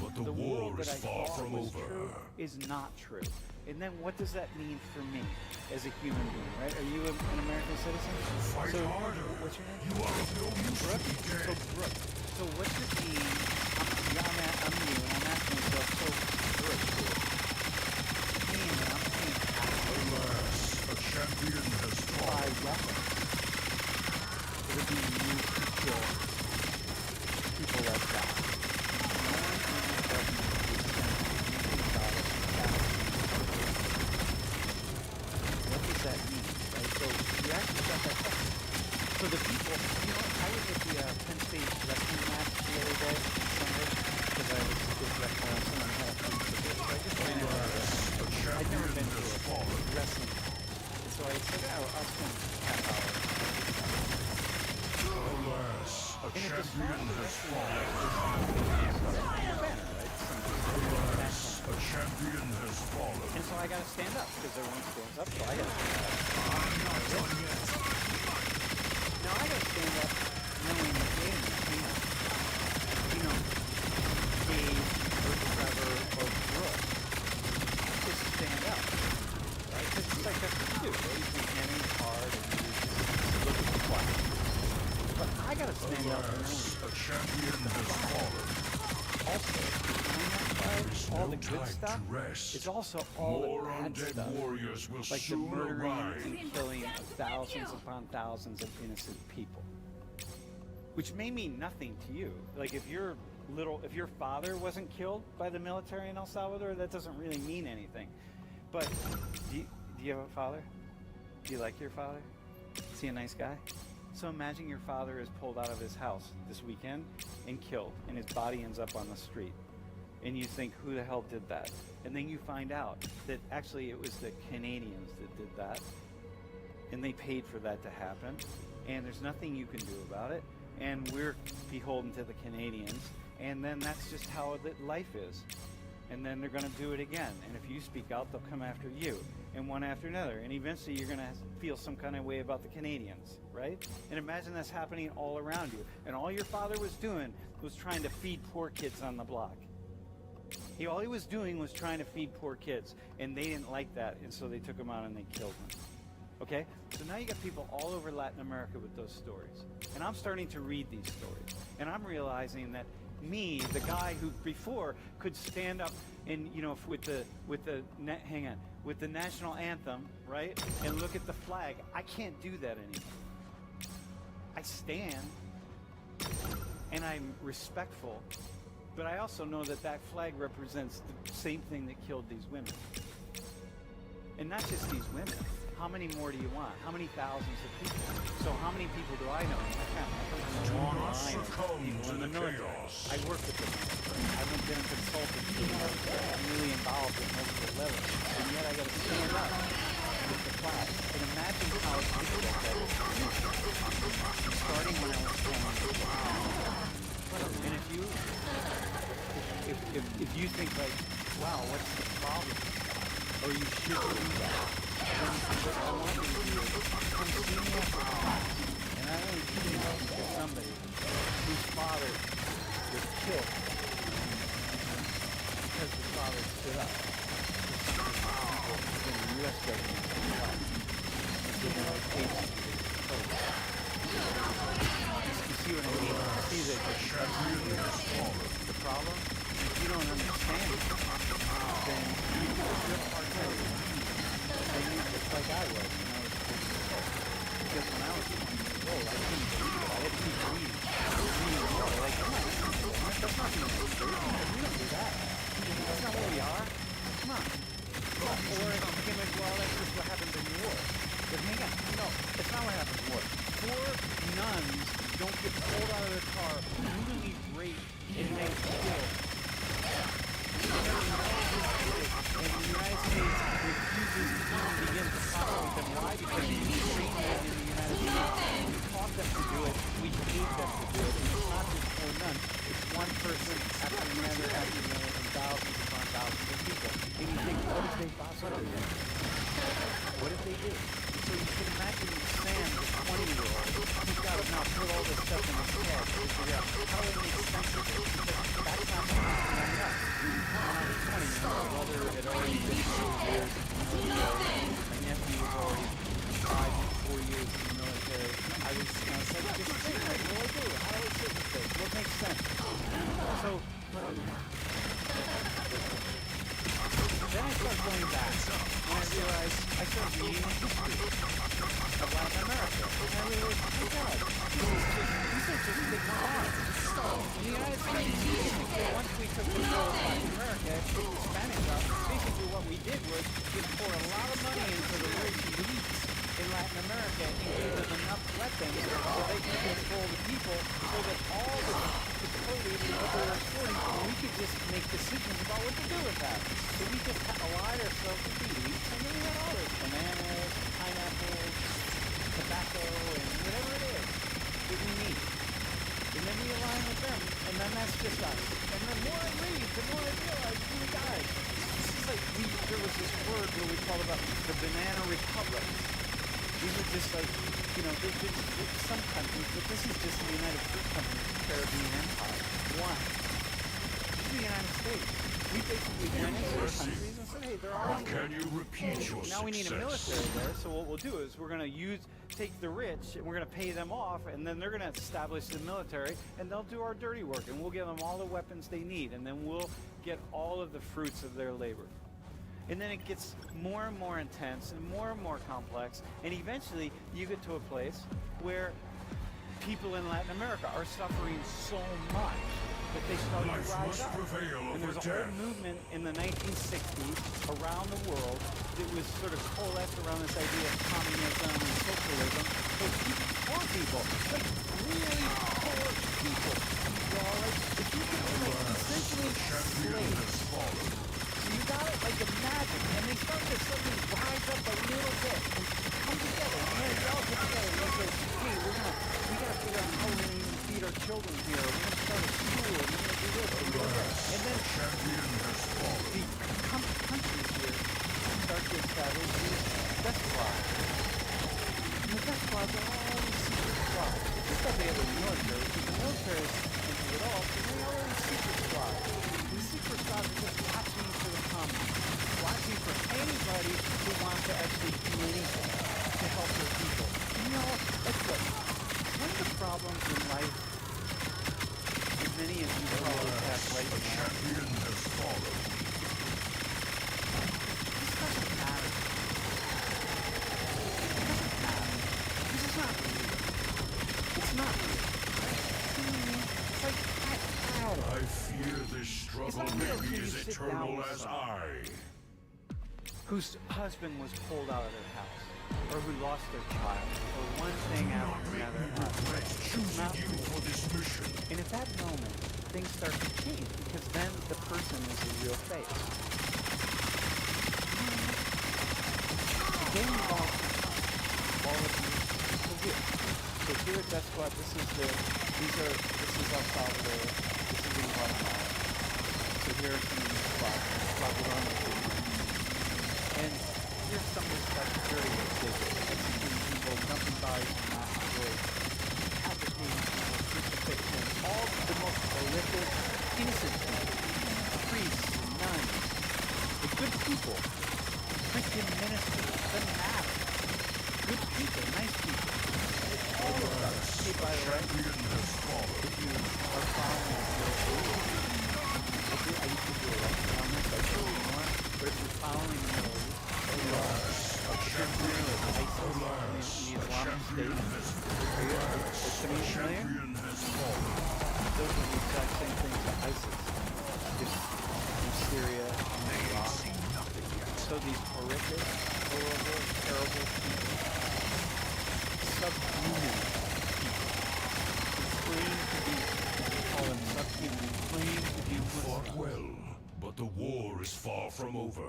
S2: But the
S1: the
S2: war
S1: world
S2: is
S1: that I
S2: far
S1: thought
S2: from
S1: was
S2: over.
S1: true is not true. And then what does that mean for me as a human being, right? Are you an American citizen?
S2: Fight
S1: So,
S2: harder.
S1: what's your name?
S2: You are of no use to
S1: Brooke?
S2: be dead.
S1: So, Brooke. So what's it mean? I'm you, and I'm asking myself, so, Brooke, paying, and I'm paying taxes
S2: Alas, a champion has
S1: to buy
S2: fallen.
S1: weapons that are being used to kill people like that. No one in the government is saying anything about it. What does that mean, right? So you actually got that question. So the people, I was at the Penn State wrestling match the other day, Sunday, because I was with someone had a free ticket. So I just ran over there. I'd never been to a wrestling match. And so I said, I'll spend half hour.
S2: Alas, a champion has fallen. Alas, a champion has fallen.
S1: And so I got to stand up because everyone stands up. So I got to stand up.
S2: I'm not done yet.
S1: Now I got to stand up knowing that they can't, Dave or Trevor or Brooke just stand up, right? Because it's like that's what you do, right? You can hand in your card and you just look at the clock. But I got to stand up and
S2: Alas, a champion has fallen.
S1: also behind that flag, all the good stuff is also all
S2: More
S1: the bad
S2: undead
S1: stuff.
S2: warriors will
S1: Like the
S2: soon
S1: murdering
S2: arrive.
S1: and killing of thousands upon thousands of innocent people. Which may mean nothing to you. Like if your father wasn't killed by the military in El Salvador, that doesn't really mean anything. But do you have a father? Do you like your father? Is he a nice guy? So imagine your father is pulled out of his house this weekend and killed, and his body ends up on the street. And you think, who the hell did that? And then you find out that actually it was the Canadians that did that. And they paid for that to happen. And there's nothing you can do about it. And we're beholden to the Canadians. And then that's just how life is. And then they're going to do it again. And if you speak out, they'll come after you. And one after another. And eventually you're going to feel some kind of way about the Canadians, right? And imagine that's happening all around you. And all your father was doing was trying to feed poor kids on the block. All he was doing was trying to feed poor kids. And they didn't like that. And so they took him out and they killed him. Okay? So now you got people all over Latin America with those stories. And I'm starting to read these stories. And I'm realizing that me, the guy who before could stand up and, with the national anthem, right? And look at the flag. I can't do that anymore. I stand and I'm respectful, but I also know that that flag represents the same thing that killed these women. And not just these women. How many more do you want? How many thousands of people? So how many people do I know in my family? I come from a long line of people in the military. I work with the military. I've been a consultant to the military. I'm really involved at multiple levels. And yet I got to stand up with the flag. And imagine how difficult that is for me. Starting when I was 20. And if you think like, wow, what's the problem? Or you should do that. Then what I want you to do is come see me after class. And I want you to know that somebody whose father was killed because the father stood up for some of the people in the U.S. government as well. So there are cases of this. You see what I mean? I see that the problem, if you don't understand it, then you're part-time. Just like I was when I was 4 years old. Because when I was 20 years old, I couldn't believe it. I had to keep reading more. Like, come on, that's not the United States. We don't do that. That's not where we are. Come on. Or it became like, well, that's just what happened in the war. But hang on. No, it's not what happened in the war. 4 nuns don't get pulled out of their car, brutally raped, and then killed. And the United States refuses to even begin to talk with them. Why? Because we train them in the United States. We taught them to do it. We paid them to do it. And it's not just 4 nuns. It's one person after another after another, and thousands upon thousands of people. And you think, what if they possibly did? What if they did? So you can imagine Sam, the 20-year-old, who's got to now put all this stuff in his head to figure out how do I make sense of it? Because that's not something growing up. When I was 20, my brother had already been 4 years in the military. My nephew was already 4 years in the military. I was like, just think, like, what do I do? How do I sit with this? What makes sense? So, then I started going back, and I realized I started reading the history of Latin America. And I realized, oh my God, these are just different lives. In the United States, basically, once we took control of Latin America, took the Spanish out, basically what we did was just pour a lot of money into the rich elites in Latin America and gave them enough weapons so they could control the people so that all the produce and what they were exporting, we could just make decisions about what to do with that. So we just allied ourselves with the elites, and then we had all this bananas, pineapples, tobacco, and whatever it is that we need. And then we align with them, and then that's just us. And the more I read, the more I realize, oh my God, this is like, there was this word where we called about the banana republics. These are just like, there's some countries, but this is just the United Fruit Company, the Caribbean Empire. Why? This is the United States. We basically went into those countries and said, hey, okay, there
S2: Or
S1: are.
S2: can you repeat your
S1: Now we need a
S2: success?
S1: military there, so what we'll do is we're going to take the rich and we're going to pay them off, and then they're going to establish the military, and they'll do our dirty work, and we'll give them all the weapons they need, and then we'll get all of the fruits of their labor. And then it gets more and more intense and more complex, and eventually you get to a place where people in Latin America are suffering so much that they start to
S2: Life
S1: rise
S2: must
S1: up.
S2: prevail
S1: And
S2: over
S1: there's a whole
S2: death.
S1: movement in the 1960s around the world that was sort of coalesced around this idea of communism and socialism. So poor people, like really poor people, you know, like if you could be like essentially slaves. So you got it like imagine, and they start to suddenly rise up a little bit and come together. And they all get together and they say, hey, we gotta figure out how we're gonna even feed our children here. We're gonna start a school, and we're gonna do this, and we're gonna do that. And then the countries here start to establish these death squads. And the death squads are all these secret squads. It's just that they have a military, because the military is into it all, so they all these secret squads. And the secret squads are just watching for the communists, watching for anybody who wants to actually do anything to help their people. You know, that's what one of the problems in life, as many of you probably have right
S2: The
S1: now,
S2: champion has fallen.
S1: this doesn't matter. It doesn't matter. This is not real. It's not real. You know what I mean? It's like, I don't know.
S2: I fear this struggle
S1: not
S2: may
S1: real
S2: be
S1: till you
S2: as
S1: sit down
S2: eternal
S1: with
S2: as
S1: someone
S2: I.
S1: whose husband was pulled out of their house, or who lost their child, or one thing after another happened. It's
S2: Choosing
S1: not
S2: you
S1: real.
S2: for this mission.
S1: And at that moment, things start to change, because then the person is the real face. Then involves all of you people here. So here at Death Squad, this is El Salvador, this is in Guatemala. So here are some of these spots. And here's some of the stuff that's very ridiculous. Executing people, dumping bodies in mass graves, decapitating people, crucifixion, all the most horrific, innocent people. Priests, nuns, the good people, Christian ministers, doesn't matter. Good people, nice people. All of that. Hey, by the way,
S2: Champion has fallen.
S1: if you are following the Middle East, I used to do a lecture on this, I show you more, but if you're following the Middle East, you know, a champion of ISIS in the Islamic State, is somebody familiar?
S2: Champion has fallen.
S1: Those are the exact same things that ISIS did in Syria and Iraq. So these horrific, horrible, terrible people, subhuman people, who claim to be, we call them subhuman, claim to be
S2: Fought
S1: Muslims.
S2: well, but the war is far from over.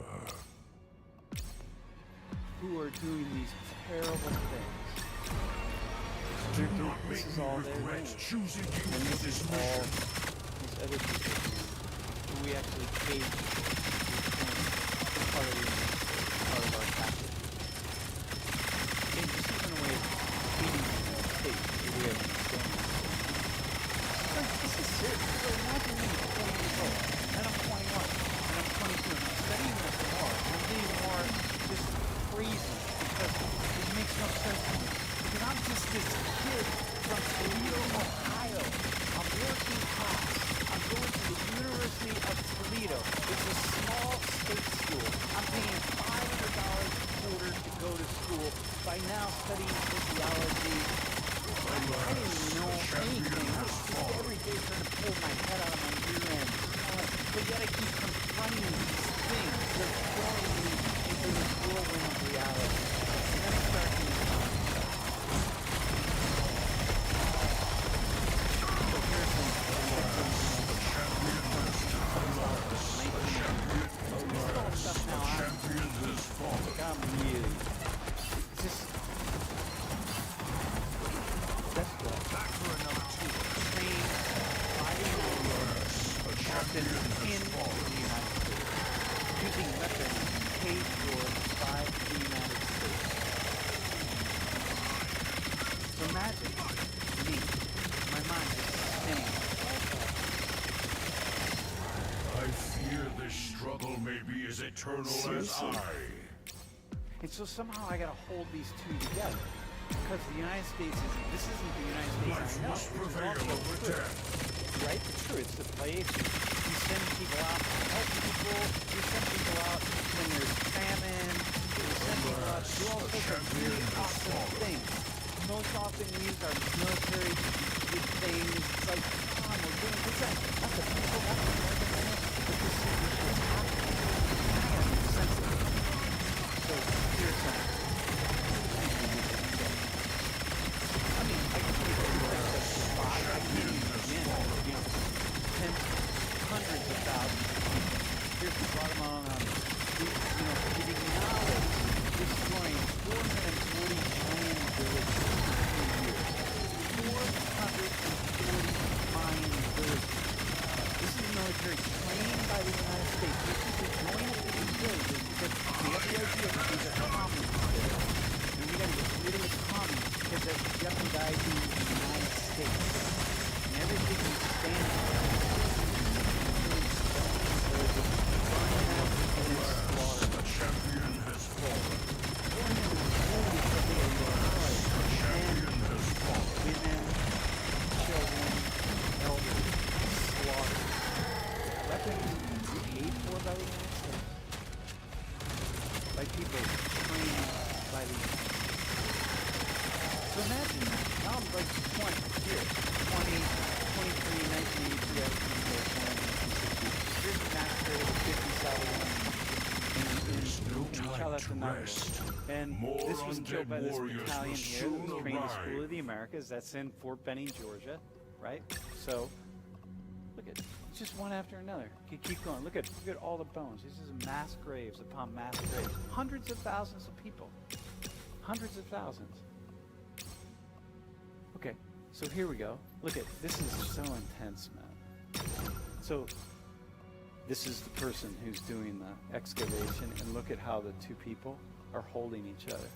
S1: Who are doing these terrible things.
S2: Do
S1: They're
S2: not
S1: this
S2: make
S1: is
S2: me
S1: all they're
S2: regret
S1: doing.
S2: choosing you
S1: And
S2: for
S1: this
S2: this
S1: is all
S2: mission.
S1: these other people who we actually paid to return part of the part of our package. And this is in a way of feeding the state that we have been doing. Like, this is serious. So imagine me at 20 years old, and I'm 21, and I'm 22, and I'm studying this more, and I'm getting more just crazy because it makes no sense to me. Because I'm just this kid from Toledo, Ohio. I'm working class. I'm going to the University of Toledo. It's a small state school. I'm paying $500 a quarter to go to school. By now studying physiology. I didn't even know anything. I was just every day trying to pull my head out of my rear end. But yet I keep confronting these things. They're throwing me into this whirlwind of reality. And then I start thinking, so here's some stuff now.
S2: Champion has fallen.
S1: I'm really just that's what
S2: Back for another tour.
S1: trained by the United States,
S2: A
S1: captain
S2: champion
S1: in
S2: has fallen.
S1: the United States, using weapons paid for by the United States. So imagine me, my mind is spinning.
S2: I fear this struggle may be as eternal
S1: Seriously?
S2: as I.
S1: And so somehow I gotta hold these two together. Because the United States this isn't the United States
S2: Life
S1: I know.
S2: must
S1: This is
S2: prevail
S1: also
S2: over
S1: true.
S2: death.
S1: Right? It's true. It's the plague. You send people out to help people. You send people out when there's famine. You send people out to do all sorts of really awesome things. Most often we use our military to do good things. It's like, come on, we're doing this. Not the people, not the American money, but this is what's happening. I gotta be sensitive. So here's something. I mean, I can give you like the spot. I can give you again, tens, hundreds of thousands of people. Here's Guatemala. It acknowledged destroying 440 Mayan villages in 2 years. 440 Mayan villages. This is military trained by the United States. These people going into these villages because they have the idea that these are communists there. And we got to get rid of the communists because they're jeopardizing the United States. And everything we stand for is
S2: Alas, a champion has fallen. A champion has fallen.
S1: women, children, elders, slaughtered. Weapons paid for by the United States. By people trained by the United States. So imagine that. Now I'm like 20 here. 20, 23, 1982, 1960. Here's the massacre of the 50 Salvadorans in Chalacanaga. And this was killed by this battalion here that was trained in the School of the Americas. That's in Fort Benning, Georgia, right? So, look at just one after another. Keep going. Look at all the bones. This is mass graves upon mass graves. Hundreds of thousands of people. Hundreds of thousands. Okay, so here we go. Look at this is so intense, man. So this is the person who's doing the excavation, and look at how the two people are holding each other.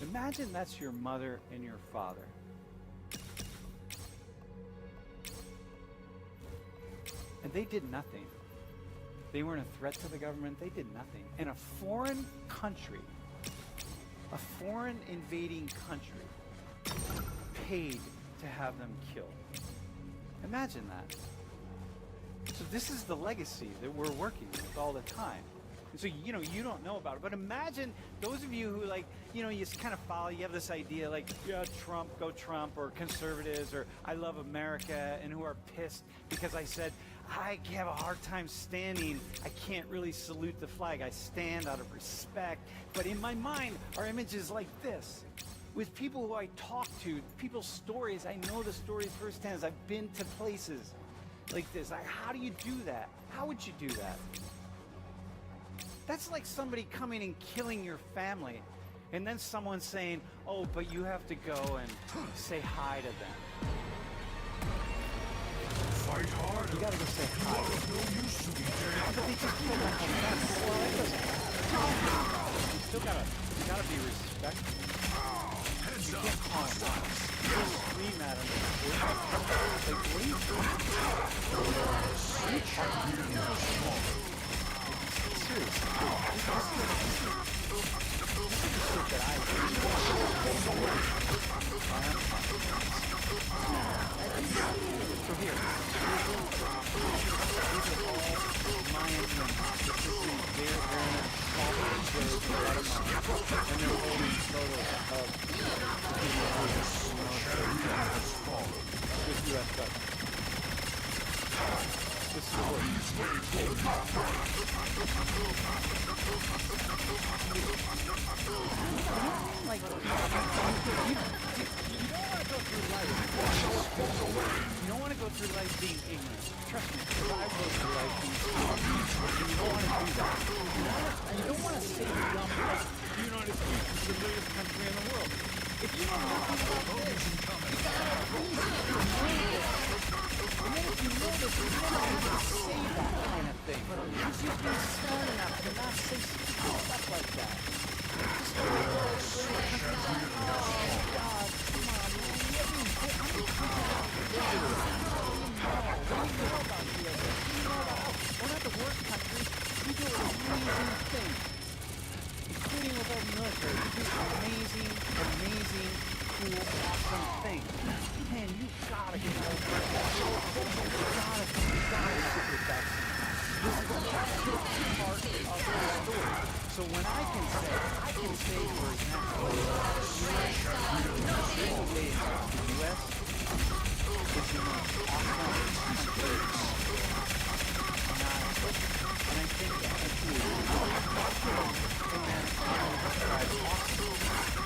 S1: Imagine that's your mother and your father. And they did nothing. They weren't a threat to the government. They did nothing. And a foreign country, a foreign invading country, paid to have them killed. Imagine that. So this is the legacy that we're working with all the time. And so, you don't know about it, but imagine those of you who you just kind of follow, you have this idea like, yeah, Trump, go Trump, or conservatives, or I love America, and who are pissed because I said, I have a hard time standing. I can't really salute the flag. I stand out of respect. But in my mind, our image is like this. With people who I talk to, people's stories, I know the stories firsthand. I've been to places like this. How do you do that? How would you do that? That's like somebody coming and killing your family, and then someone saying, oh, but you have to go and say hi to them.
S2: Fight hard.
S1: You gotta go say
S2: You
S1: hi.
S2: are of no use to me,
S1: But
S2: dead.
S1: they just killed my whole family. Well, that doesn't matter. You still gotta be respectful.
S2: Heads
S1: You
S2: up.
S1: can't call them out. You don't scream at them. Like, what are you doing?
S2: A champion has fallen.
S1: Seriously. This is the shit that I do. So here. These are all Mayan women. They're in a small village in Guatemala. And they're holding photos of people who
S2: Has fallen.
S1: with U.S. government. This is what like, you don't want to go through life. You don't want to go through life being ignorant. Trust me, because I go through life being ignorant. And you don't want to do that. You don't want to say dumb like, the United States is the biggest country in the world. If you know nothing about this, you gotta reason to know this. And then if you know this, you don't have to say that kind of thing. You should be smart enough to not say stuff like that. Just go, oh, God, come on, man. You haven't been, I'm just thinking about this. What do you know about USA? What do you know about us? We're not the worst country. things, including with our military. We do amazing, amazing, cool, awesome things. Man, you gotta get over it. You gotta sit with that sometimes. This is a part of the story. So when I can say, for example, the U.S. is the most awesome country. And I think that is true. And then describe awesome. But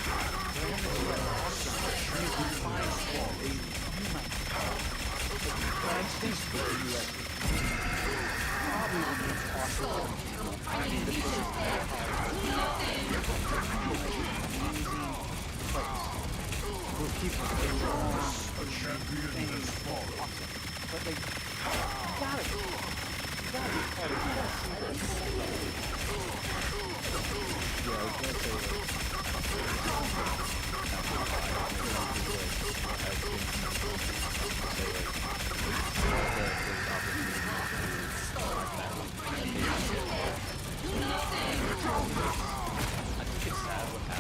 S1: I have to say awesome. And you can find a human. But I think that the U.S. is probably the most awesome. I mean, the most where people stay long things awesome. But they gotta be part of it. You gotta see this. Yeah, I was gonna say
S5: I think it's sad what happened,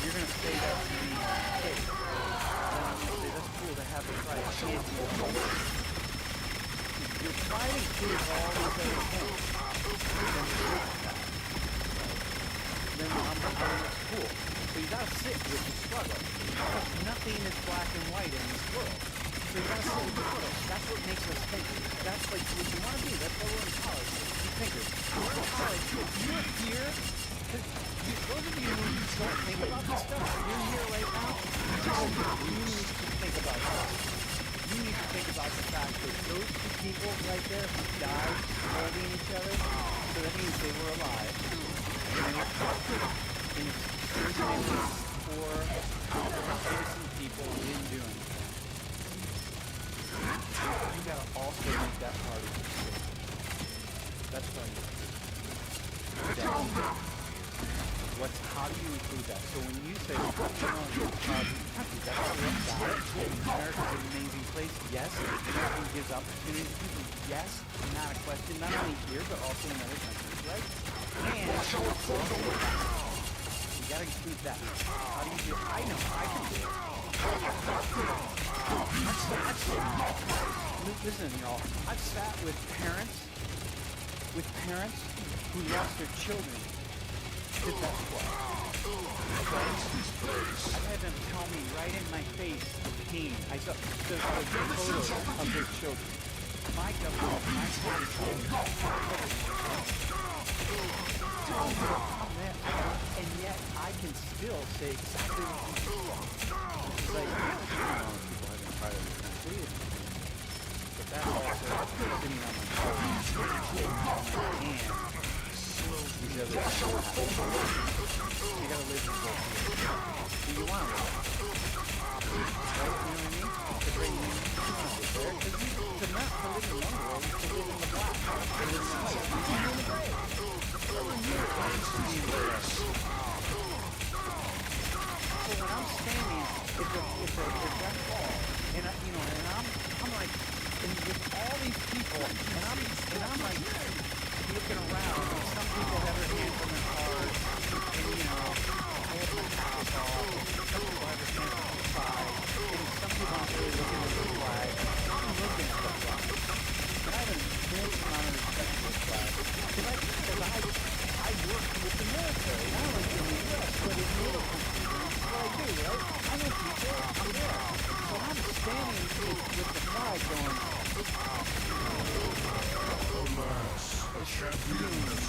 S1: you're gonna say that to me, hey, that's cool to have the fight. Your fight includes all these other things. Then it's cool. So you gotta sit with the struggle. Because nothing is black and white in this world. So you gotta sit with the struggle. That's what makes us thinkers. That's like what you want to be. That's why we're in college. You thinkers. We're in college. You're here. Those of you who don't think about this stuff, you're here right now. You need to think about that. You need to think about the fact that those two people right there who died holding each other, so that means they were alive. And it's for innocent people who didn't do anything. You gotta also make that part of your story. That's part of it. How do you include that? So when you say, country, that's how we got it. America's an amazing place. Yes. America gives opportunities to people. Yes. Not a question. Not only here, but also in other countries, right? And you gotta include that. How do you do it? I know. I can do it. Listen, y'all. I've sat with parents who lost their children. Did that twice. I've had them tell me right in my face the pain. I saw the photos of their children. My government, my country, and yet I can still say exactly what you said. It's like, people haven't tried to complete it. But that's also sitting on my hand. These other people. You gotta live in the world. Do you want to live? Right? You know what I mean? To bring you there. Because to not to live in one world, to live in the black. To live in the white. You can live in the gray. So when you're so when I'm standing, if that fall, and I'm like, and with all these people, and I'm like looking around, and some people have their hands on their hearts, and I have my hat off, some people have their hands on the side, and some people aren't really looking at the flag. I'm looking at the flag. And I have an immense amount of respect for the flag. Because I work with the military, not only in the U.S., but in NATO countries. That's what I do, right? I know people, I'm there. So I'm standing with the flag going,
S2: Alas, a champion has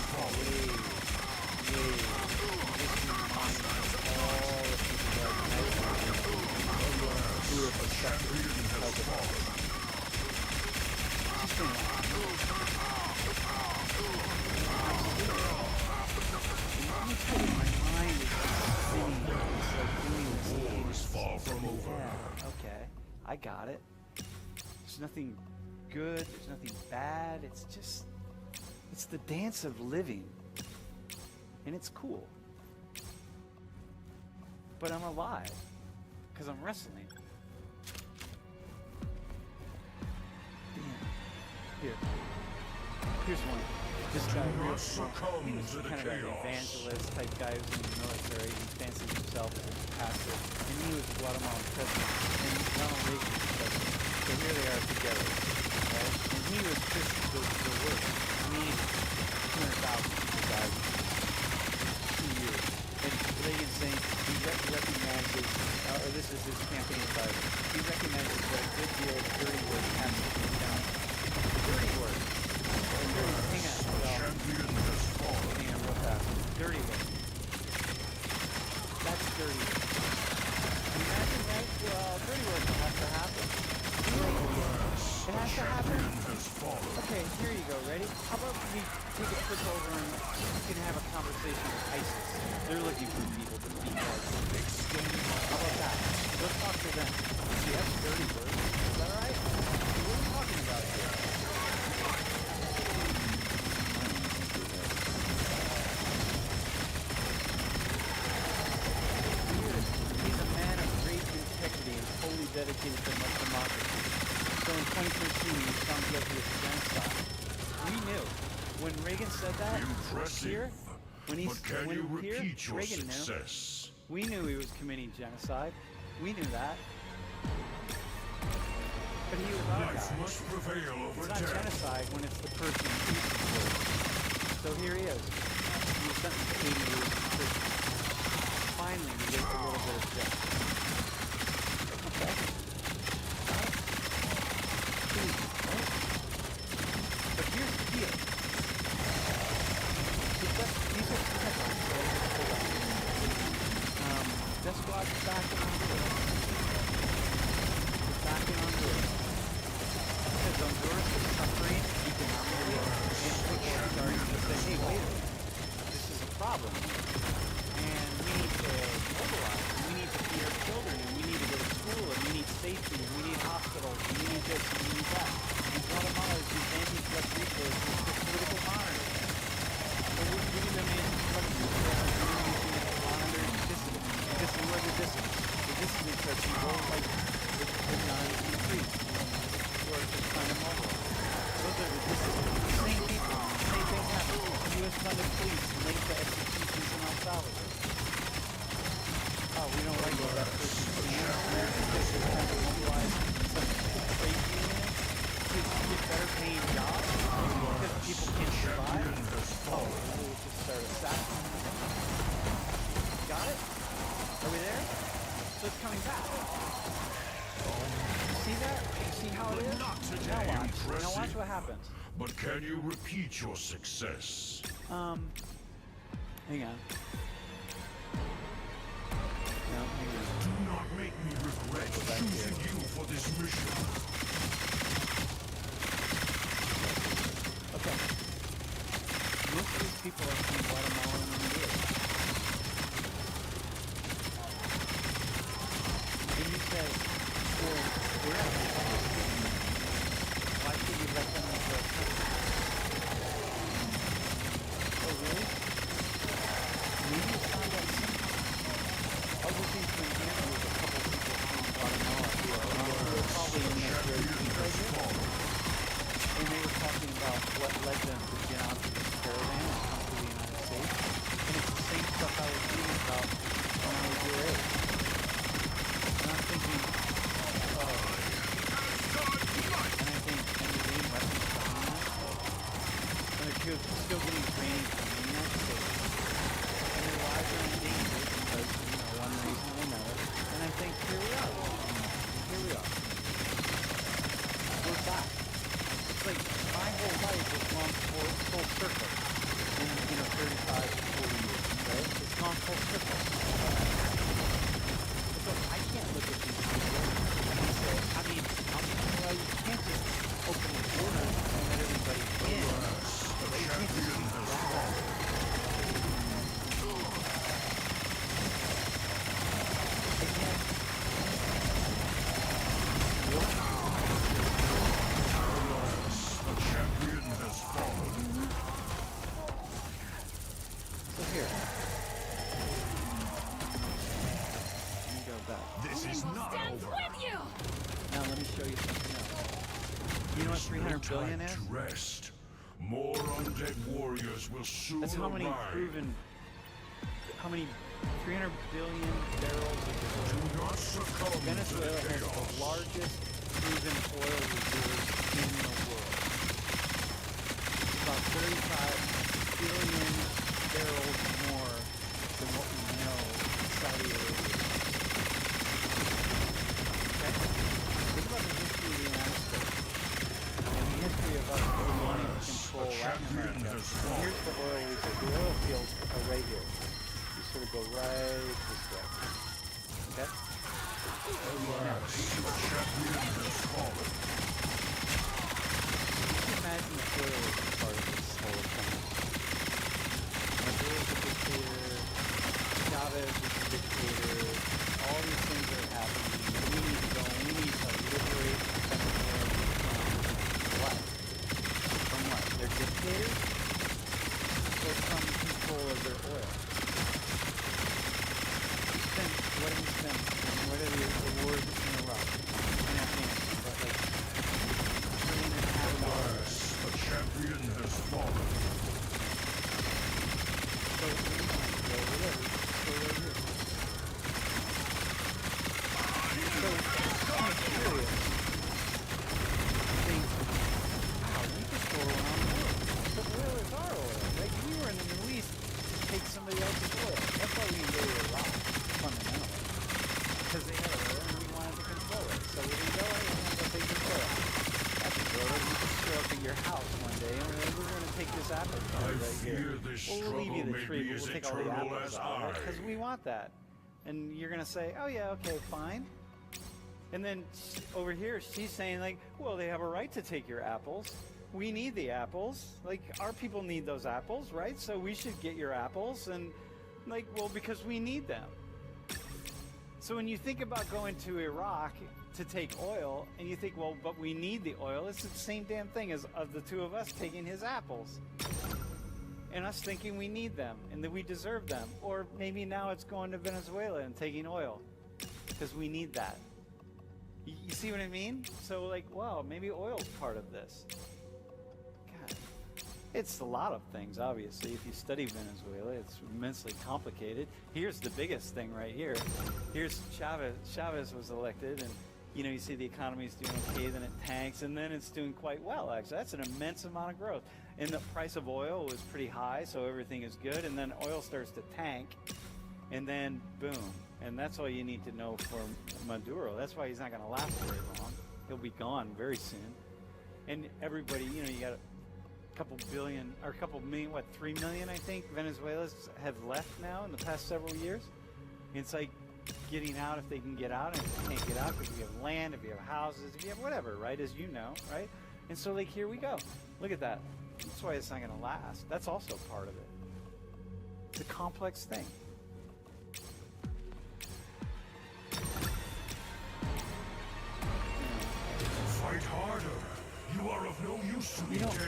S1: I got it. There's nothing good, there's nothing bad. It's just, it's the dance of living. And it's cool. But I'm alive, because I'm wrestling. Damn. Here's one. This guy, real strong. He was kind of an evangelist type guy who's in the military. He fancies himself as a pastor. And he was Guatemalan president. And Ronald Reagan was president. So here they are together. Right? And he was just the worst. I mean, 200,000 people died in 2 years. And Reagan's saying he recognizes, or this is his campaign advisor, he recognizes that a good deal of dirty work has to be done. Dirty work. Hang on real fast. Dirty work. That's dirty work. Imagine, right? Well, dirty work has to happen. It has to happen? Okay, here you go. Ready? How about we take a trip over and we can have a conversation with ISIS? They're looking for people to beat up. How about that? Let's talk to them. See, that's dirty work. Is that alright? What are we talking about here? He's a man of great integrity and wholly dedicated to democracy. So in 2013, he was found guilty of genocide. We knew. When Reagan said that, here, when he here, Reagan knew. We knew he was committing genocide. We knew that. But he was our guy. It's not genocide when it's the person who's supported. So here he is. He was sentenced to 80 years in prison. Finally, we get a little bit of justice. Okay. But here's the deal. These are headlines. Death Squad is backing onto it. It's backing onto it. Because Honduras is suffering economically, and people are starting to say, hey, wait a minute. This is a problem. And we need to mobilize. And we need to feed our children. And we need to go to school. And we need safety. And we need hospitals. And we need this. And we need that. And Guatemala is these anti-drug resources for political monitoring. So we're giving them anti-drug resources. We're using it to monitor dissidents. This is where the dissidents. The dissidents are people like the nuns and the priests who are just trying to mobilize. Those are the dissidents. The same people. The same thing happens. U.S.-funded police linked to executions in El Salvador. Oh, we don't like that person being there because they're trying to mobilize some trade unions to get better paying jobs because people can't survive. Oh, we'll just start assassinating. Got it? Are we there? So it's coming back. See that? See how it is? Now watch. Now watch what happens.
S2: But can you repeat your success?
S1: Hang on. No, hang on.
S2: Do not make me regret choosing you for this mission.
S1: Okay. Most of these people are from Guatemala and Honduras. Then you say, well, we're not why should you let them into our country? Oh, really? Maybe it's not that simple. I was looking for an interview with a couple people from Guatemala who are probably in their 30s right here. And they were talking about what led them here. Let me go back.
S8: This is not over.
S1: Now let me show you something else. You know what 300 billion is?
S2: To rest. More undead warriors will soon
S1: That's how many
S2: arrive.
S1: proven, how many 300 billion barrels of oil.
S2: Do not succumb
S1: Venezuela
S2: to the
S1: has
S2: chaos.
S1: the largest proven oil reserves in the world. It's about 35 billion barrels more than what we know in Saudi Arabia. Okay? Think about the history of the United States and the history of us wanting to control Latin America. And here's the oil reserve. The oil fields are right here. You sort of go right this way. Okay?
S2: Alas, the champion has fallen.
S1: Can you imagine if oil was a part of this whole thing? Maduro's a dictator, Chavez is a dictator, all these things are happening. We need to go and we need to liberate Venezuela from what? From what? Their dictators? Or from control of their oil? What have we spent? What are the wars in Iraq and Afghanistan? But like $1.5 trillion.
S2: Alas, the champion has fallen.
S1: So we can go over there. Go right here. So it's kind of curious to think, wow, we just go around the world. But oil is our oil. Like we were in the Middle East to take somebody else's oil. That's why we invaded Iraq, fundamentally. Because they had oil and we wanted to control it. So we didn't go, hey, we're going to go take your oil. That's a brother. We just show up at your house one day and we're going to take this apple
S2: I
S1: tree right
S2: fear
S1: here.
S2: this
S1: We'll leave you
S2: struggle
S1: the
S2: may
S1: tree,
S2: be
S1: but
S2: as
S1: we'll take all the
S2: eternal
S1: apples
S2: as
S1: out of it because
S2: I.
S1: we want that. And you're going to say, oh yeah, okay, fine. And then over here, she's saying like, well, they have a right to take your apples. We need the apples. Like, our people need those apples, right? So we should get your apples. And like, well, because we need them. So when you think about going to Iraq to take oil, and you think, well, but we need the oil, it's the same damn thing as of the two of us taking his apples. And us thinking we need them, and that we deserve them. Or maybe now it's going to Venezuela and taking oil, because we need that. You see what I mean? So like, wow, maybe oil's part of this. God. It's a lot of things, obviously. If you study Venezuela, it's immensely complicated. Here's the biggest thing right here. Here's Chavez. Chavez was elected, and you see the economy's doing okay, then it tanks, and then it's doing quite well, actually. That's an immense amount of growth. And the price of oil was pretty high, so everything is good, and then oil starts to tank, and then boom. And that's all you need to know for Maduro. That's why he's not going to last very long. He'll be gone very soon. And everybody, you got a couple billion, or a couple million, 3 million, I think, Venezuelans have left now in the past several years. It's like getting out if they can get out, and if they can't get out because you have land, if you have houses, if you have whatever, right, as you know, right? And so, like, here we go. Look at that. That's why it's not going to last. That's also part of it. It's a complex thing.
S2: Fight harder. You are of no use to me,
S1: You know-
S2: dead.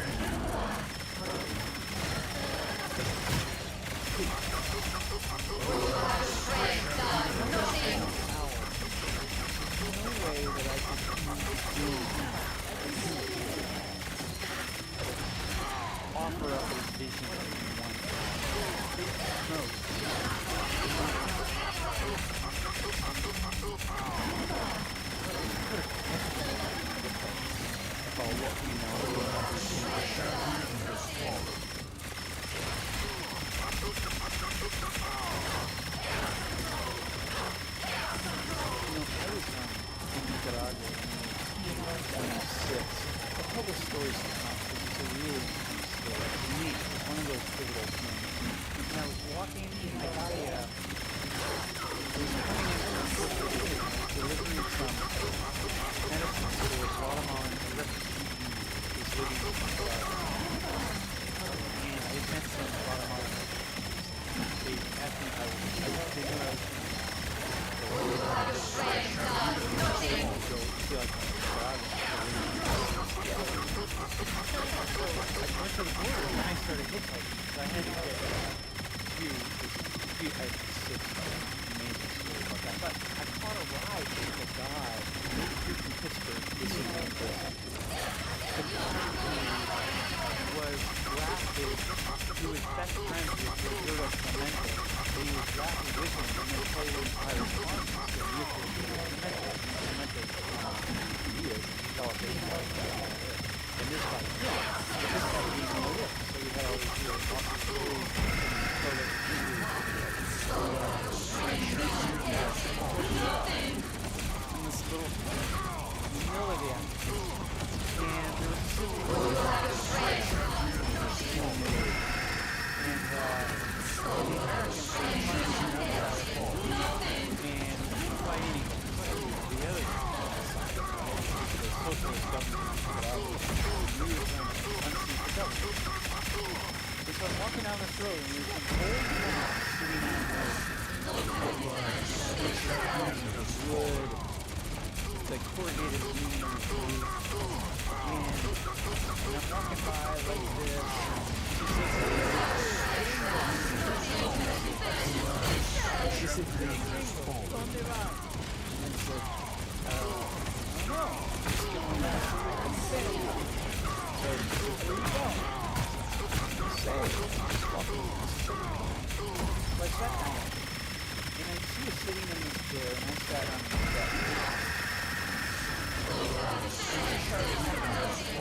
S1: No way that I can offer up a vision in one about what we I was in Nicaragua when I was 6. I'll tell the story sometimes because it's a really interesting story. To me, it's one of those pivotal things. And I was walking, I got a, delivering some medicine to a Guatemalan refugee who's living in Nicaragua. And I had met some Guatemalan refugees. They asked me if they knew I was I went to the border and I started hitchhiking. So I had to get to few, I have 6 amazing stories about that. But I caught a ride with a guy from Pittsburgh. This is my person. The guy was drafted. He was best friends with Roberto Clemente. But he was drafted with him and then played in Pirates Farmers. So he was with Clemente. Clemente's he is celebration. And this guy, but this guy didn't know this. So we had all these really awesome stories. So that he was in this little middle of the afternoon. And there was a civil war. And the Americans were fighting and fighting the other side. The socialist government put out. We were trying to unseat the government. And so I'm walking down this road and there's some old woman sitting on wood, like corrugated aluminum food. And I'm walking by like this. She says, "¿Dónde vas?" And I said, "I don't know. Just going back to the city." So she said, "Where you going?" I say, "Just walking to the city." So I sat down. And she was sitting in this chair, and I sat on the step. And she started talking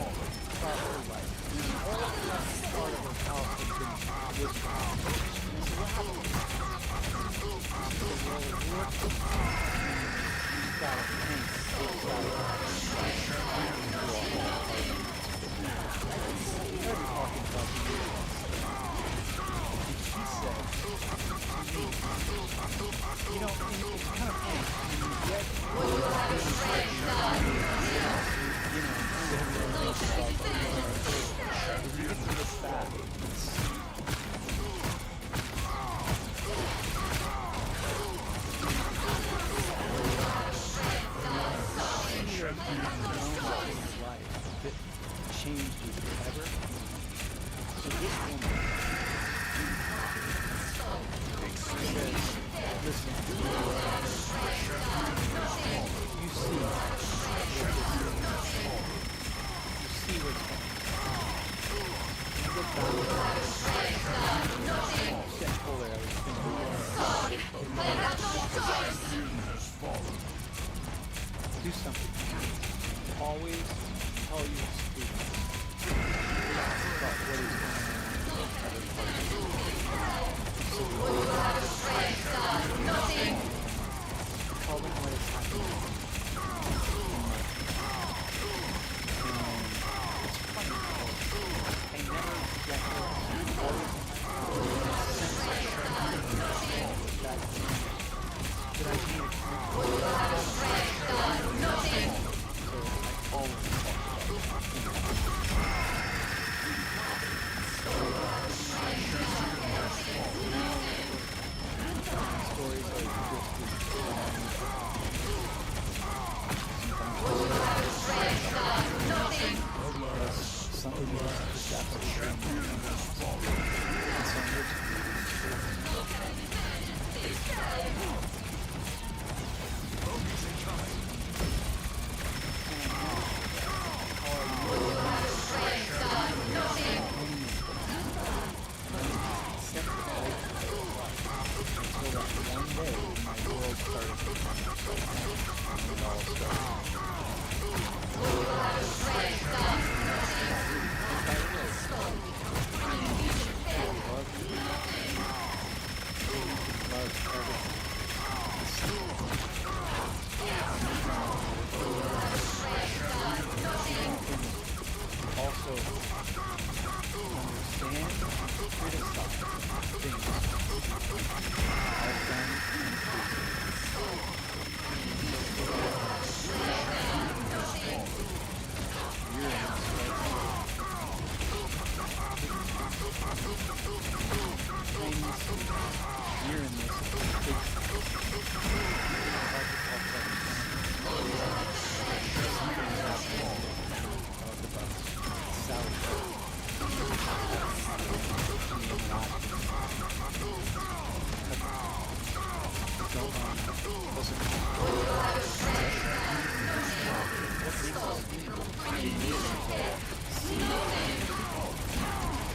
S1: about her life. And all of that part of her house had been whispered. And I said, "What happened?" She said, "Well, it worked. You've got a paint outside of it." I started talking about the years. And she said to me, you know, and it's kind of funny. Yet, if you get to this back, that changed you forever. So this woman says, listen, you see what's coming. You look back, set forward, I was thinking, do something. Always tell your students about what is going on in other parts of the world. So tell them what is happening in life. It's funny how I never get her always sense that I need to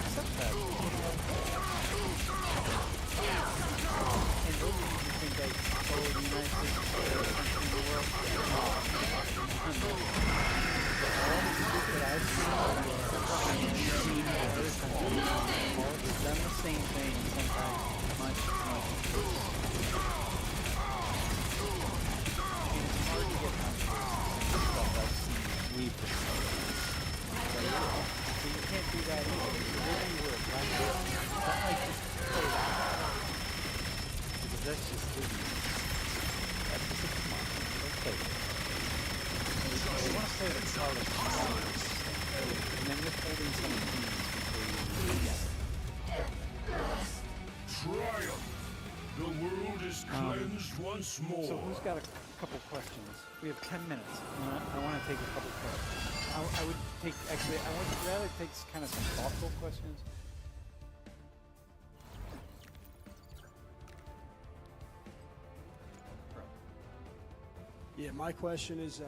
S1: Accept that. And those of you who think that, oh, the United States is the best country in the world, no. All the group that I've seen, other countries, all have done the same thing, sometimes much, much worse. And it's hard to get comfortable with stuff I've seen we've discovered. So you can't do that either. So maybe you were like that. That might just play that out. Because that's just Disney. That's just a command. Okay. You want to say the part of the and then withholding some things before you do that.
S2: Triumph! The world is cleansed once more.
S1: So who's got a couple questions? We have 10 minutes. I want to take a couple questions. I would take, actually, I would rather take kind of some thoughtful questions.
S6: Yeah, my question is,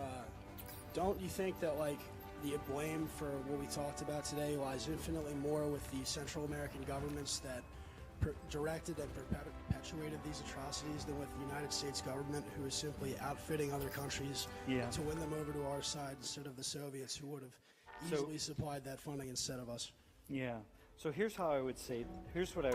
S6: don't you think that, like, the blame for what we talked about today lies infinitely more with the Central American governments that directed and perpetuated these atrocities than with the United States government, who is simply outfitting other countries to win them over to our side instead of the Soviets, who would have easily supplied that funding instead of us?
S1: Yeah. So here's how I would say, here's what I